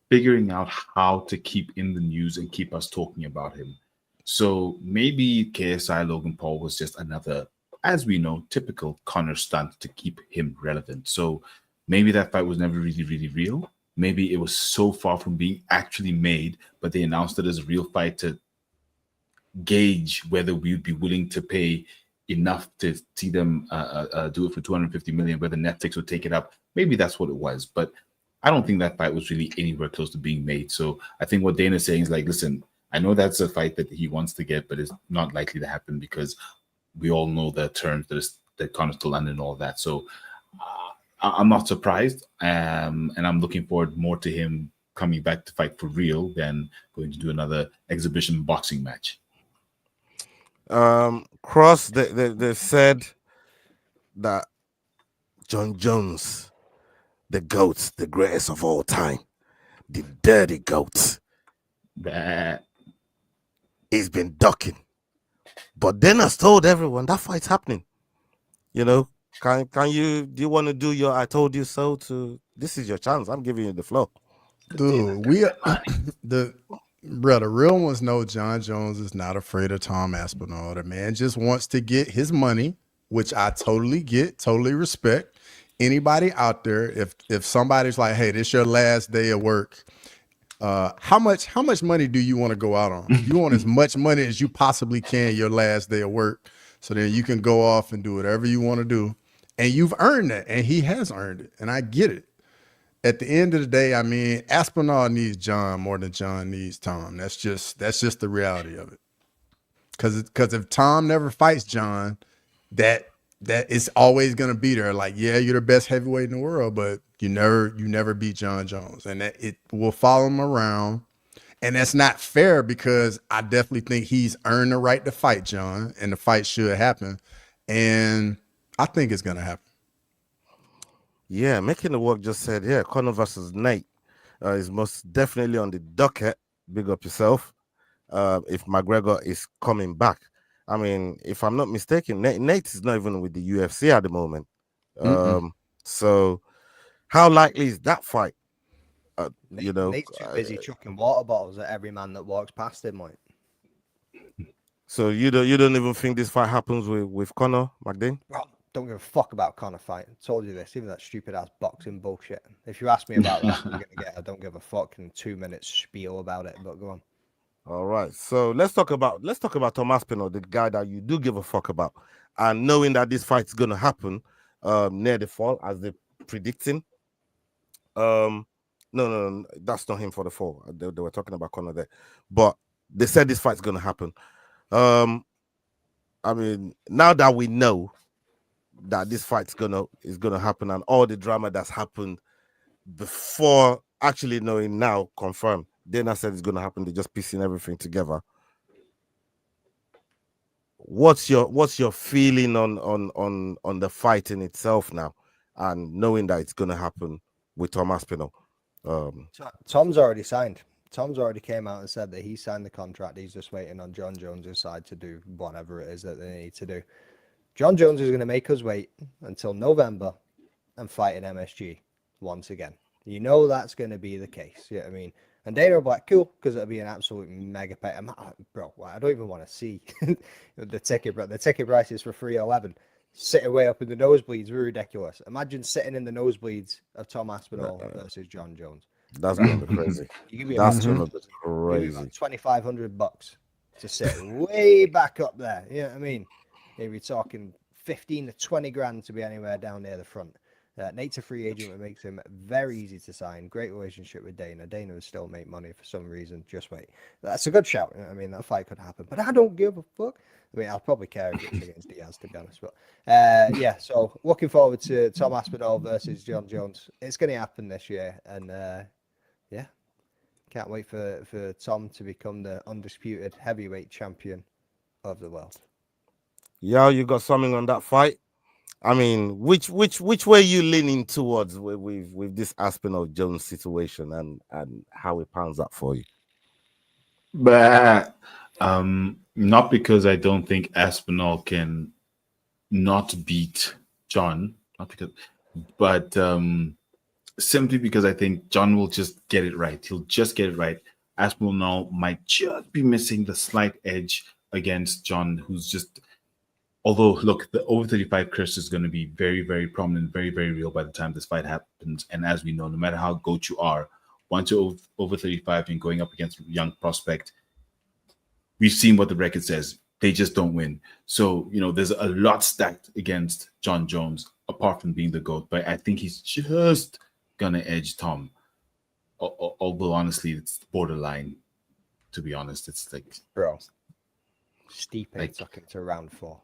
figuring out how to keep in the news and keep us talking about him. So maybe KSI Logan Paul was just another, as we know, typical Conor stunt to keep him relevant. So maybe that fight was never really, really real. Maybe it was so far from being actually made, but they announced it as a real fight to gauge whether we would be willing to pay enough to see them do it for 250 million, whether Netflix would take it up. Maybe that's what it was, but I don't think that fight was really anywhere close to being made. So I think what Dana's saying is like, listen, I know that's a fight that he wants to get, but it's not likely to happen because we all know the terms that Conor's still under and all that. So I'm not surprised, and I'm looking forward more to him coming back to fight for real than going to do another exhibition boxing match. Cross, they said that Jon Jones, the GOAT, the greatest of all time, the dirty GOAT, he's been ducking. But then I told everyone that fight's happening. You know, do you want to do your I told you so to, this is your chance. I'm giving you the floor. Dude, the real ones know Jon Jones is not afraid of Tom Aspinall. The man just wants to get his money, which I totally get, totally respect. Anybody out there, if somebody's like, hey, this your last day of work, how much money do you want to go out on? You want as much money as you possibly can your last day of work, so then you can go off and do whatever you want to do. And you've earned that, and he has earned it, and I get it. At the end of the day, I mean, Aspinall needs Jon more than Jon needs Tom. That's just the reality of it. Because if Tom never fights Jon, that is always gonna be there. Like, yeah, you're the best heavyweight in the world, but you never beat Jon Jones, and that it will follow him around. And that's not fair because I definitely think he's earned the right to fight, John, and the fight should happen. And I think it's going to happen. Yeah, Making the Work just said, yeah, Conor versus Nate is most definitely on the docket. Big up yourself. If McGregor is coming back. I mean, if I'm not mistaken, Nate is not even with the UFC at the moment. So how likely is that fight? Nate's too busy chucking water bottles at every man that walks past him, mate. So you don't even think this fight happens with Conor McDane? Well, don't give a fuck about Conor fight. I told you this, even that stupid ass boxing bullshit. If you ask me about that, I'm gonna get I don't give a fuck in 2 minutes spiel about it. But go on. All right. So let's talk about Tom Aspinall, the guy that you do give a fuck about, and knowing that this fight's gonna happen near the fall as they're predicting. No, that's not him for the fall. They were talking about Conor there, but they said this fight's gonna happen. I mean, now that we know that this fight's is gonna happen, and all the drama that's happened before actually knowing now confirmed. Dana said it's gonna happen. They're just piecing everything together. What's your feeling on the fight in itself now, and knowing that it's gonna happen with Tom Aspinall? Tom's already signed. Tom's already came out and said that he signed the contract. He's just waiting on Jon Jones' side to do whatever it is that they need to do. Jon Jones is going to make us wait until November and fight in MSG once again. You know that's going to be the case. You know what I mean? And Dana will be like, cool, because it'll be an absolute mega pay. Bro, I don't even want to see the ticket, bro. The ticket prices for $311. Sitting way up in the nosebleeds, ridiculous. Imagine sitting in the nosebleeds of Tom Aspinall versus Jon Jones. That's gonna be crazy. That's gonna be crazy. $2,500 to sit way back up there. You know what I mean? Maybe talking 15 to 20 grand to be anywhere down near the front. Nate's a free agent, that makes him very easy to sign. Great relationship with Dana. Dana will still make money for some reason. Just wait. That's a good shout. I mean, that fight could happen, but I don't give a fuck. I mean, I'll probably care if it's against Diaz, to be honest. But yeah, so looking forward to Tom Aspinall versus Jon Jones. It's going to happen this year, and yeah, can't wait for Tom to become the undisputed heavyweight champion of the world. Yeah, you got something on that fight? I mean, which way are you leaning towards with this Aspinall Jones situation and how it pans out for you? But not because I don't think Aspinall can not beat John, but simply because I think John will just get it right. He'll just get it right. Aspinall now might just be missing the slight edge against John, who's just. Although, look, the over 35 curse is going to be very, very prominent, very, very real by the time this fight happens. And as we know, no matter how goat you are, once you're over 35 and going up against a young prospect, we've seen what the record says. They just don't win. So, you know, there's a lot stacked against Jon Jones, apart from being the GOAT. But I think he's just going to edge Tom. Although, honestly, it's borderline, to be honest. It's like... Bro, Stipe took him to round 4.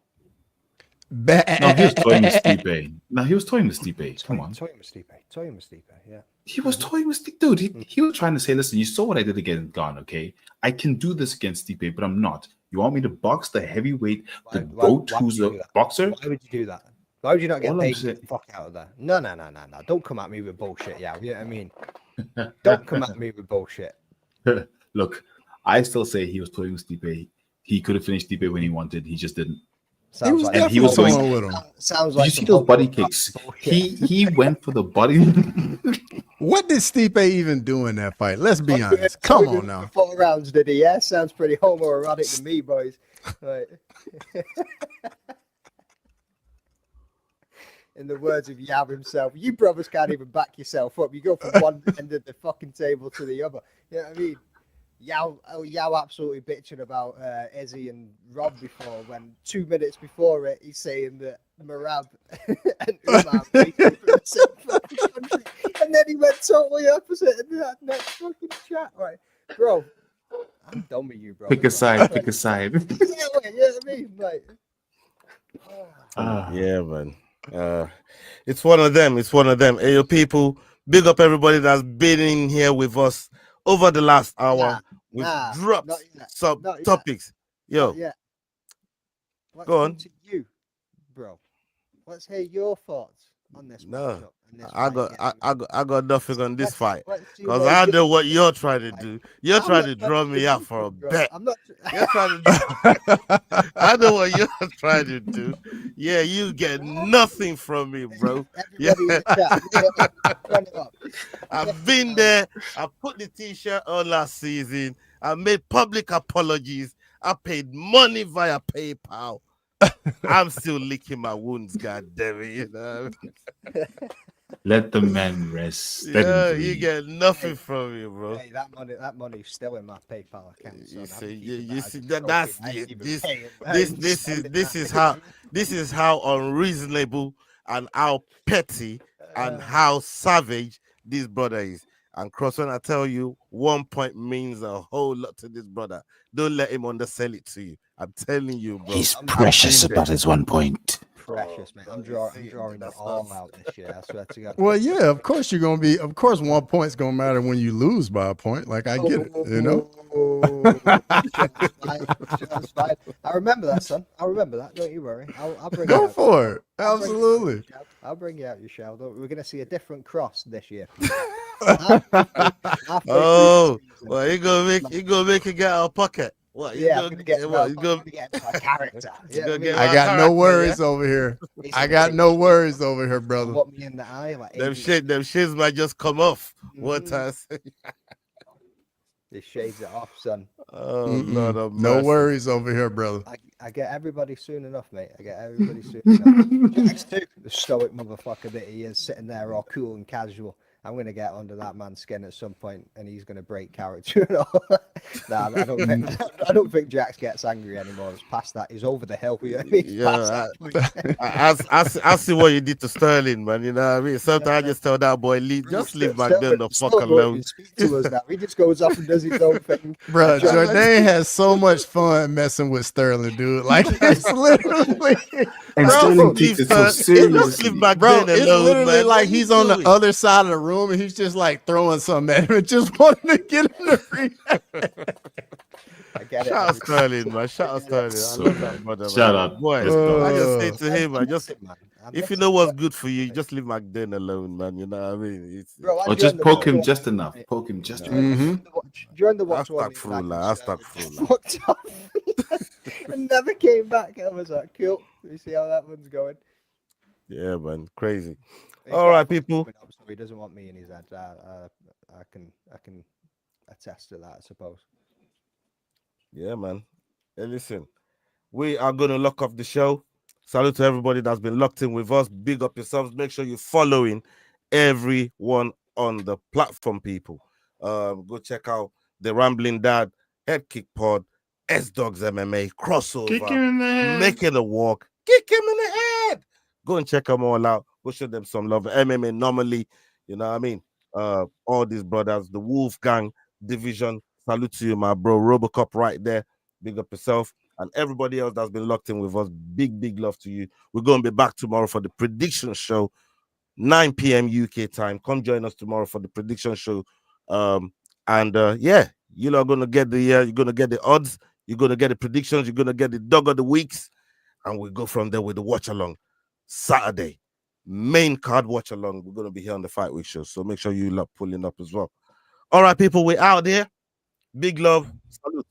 No, he was toying with Stipe. No, he was toying with Stipe. Come on. Toying with Stipe, yeah. He was toying with Stipe. Dude, he was trying to say, listen, you saw what I did against Gon, okay? I can do this against Stipe, but I'm not. You want me to box the heavyweight, the GOAT who's a boxer? Why would you do that? Why would you not get paid the fuck out of that? No. Don't come at me with bullshit, yeah. You know what I mean? Don't come at me with bullshit. Look, I still say he was toying with Stipe. He could have finished Stipe when he wanted. He just didn't. He was going with him. Sounds like you see those body kicks. He went for the body. What did Stipe even do in that fight? Let's be honest. Come on now. 4 rounds, did he? Yeah, sounds pretty homoerotic to me, boys. Right. In the words of Yav himself, you brothers can't even back yourself up. You go from one end of the fucking table to the other. You know what I mean? Yao absolutely bitching about Izzy and Rob before, when 2 minutes before it, he's saying that Merab and Umar from the same fucking country, and then he went totally opposite in that next fucking chat. Right, bro, I'm done with you, bro. Pick a side. Pick a side. Yeah, what I mean, like. Yeah, man. It's one of them. Hey, yo, people, big up everybody that's been in here with us over the last hour. We've not dropped yet, some not yet, topics. Yo, not yet. Let's go on. To you, bro. Let's hear your thoughts on this. No, and this I fight. got nothing on this fight let's see because what I you- know what you're trying to do. You're I'm trying not to trying draw to me do out for a anything, bro. bet. I'm not. You're trying to do. I know what you're trying to do. Yeah, you get nothing from me, bro. Yeah. Everybody in the chat, run it up. I've been there. I put the t-shirt on last season. I made public apologies. I paid money via PayPal. I'm still licking my wounds, god damn it, you know. Let the man rest. Let Yeah, him you breathe. get nothing from me, bro. Hey, that money's still in my PayPal account. You son. see, I'm you keeping see that. that's I ain't even this paying. I ain't this is how unreasonable and how petty and how savage this brother is. And Cross, when I tell you 1 point means a whole lot to this brother, don't let him undersell it to you. I'm telling you, bro. He's precious about his 1 point. Precious, man. I'm drawing it all out this year. I swear to God. Well, yeah, of course you're gonna be. Of course, 1 point's gonna matter when you lose by a point. Like I get it, you know. Shots fired. I remember that, son. I remember that. Don't you worry. I'll bring Go it out. for it. Absolutely. I'll bring you out your shell. We're gonna see a different Cross this year. Oh, well, you gonna make it get out of pocket. What? You Yeah, gonna I'm gonna get what? my character. You gonna get I my got no character, worries yeah? over here. I got no worries over here, brother. Look me in the eye, like Them shades might just come off. What time? It shades it off, son. Oh, Lord of No mercy. worries over here, brother. I get everybody soon enough, mate. I get everybody soon enough. Jax too, the stoic motherfucker that he is, sitting there all cool and casual. I'm gonna get under that man's skin at some point, and he's gonna break character and all. Nah, I don't think Jax gets angry anymore. It's past that. He's over the hill. Yeah, I see what you did to Sterling, man. You know what I mean? Sometimes I just tell that boy, just leave McDonald the fuck alone. Speak to us now. He just goes off and does his own thing. Bro, Jordan has so much fun messing with Sterling, dude. Like it's literally, And Sterling takes it so seriously. Bro, it's literally like he's on the other side of the room and he's just like throwing something at him and just wanting to get him to react. I get it. Shout out Sterling, man. Shout out Sterling. I love that brother. Shout man. out. Boy. I just say to him, if you know what's good for you, just leave McDonald alone, man. You know what I mean? Or just poke him just enough. Poke him just enough. During the watch, I stuck through. fucked off and never came back. I was like, cool. You see how that one's going? Yeah, man. Crazy. All right, people. So he doesn't want me in his head. I can attest to that, I suppose. Yeah, man. Hey, listen, we are going to lock off the show. Salute to everybody that's been locked in with us. Big up yourselves. Make sure you're following everyone on the platform, people. Go check out the Rambling Dad, Head Kick Pod, S-Dogs MMA, Crossover, Kick him in the head. Making a Walk, Kick Him in the Head. Go and check them all out. Go show them some love. MMA normally, you know what I mean? All these brothers, the Wolfgang division. Salute to you, my bro. Robocop right there. Big up yourself. And everybody else that's been locked in with us, big love to you. We're going to be back tomorrow for the prediction show, 9 p.m. UK time. Come join us tomorrow for the prediction show. Yeah, you're going to get you're going to get the odds. You're going to get the predictions. You're going to get the dog of the weeks. And we go from there with the watch along. Saturday, main card watch along. We're going to be here on the Fight Week show. So make sure you love pulling up as well. All right, people, we're out there. Big love. Salute.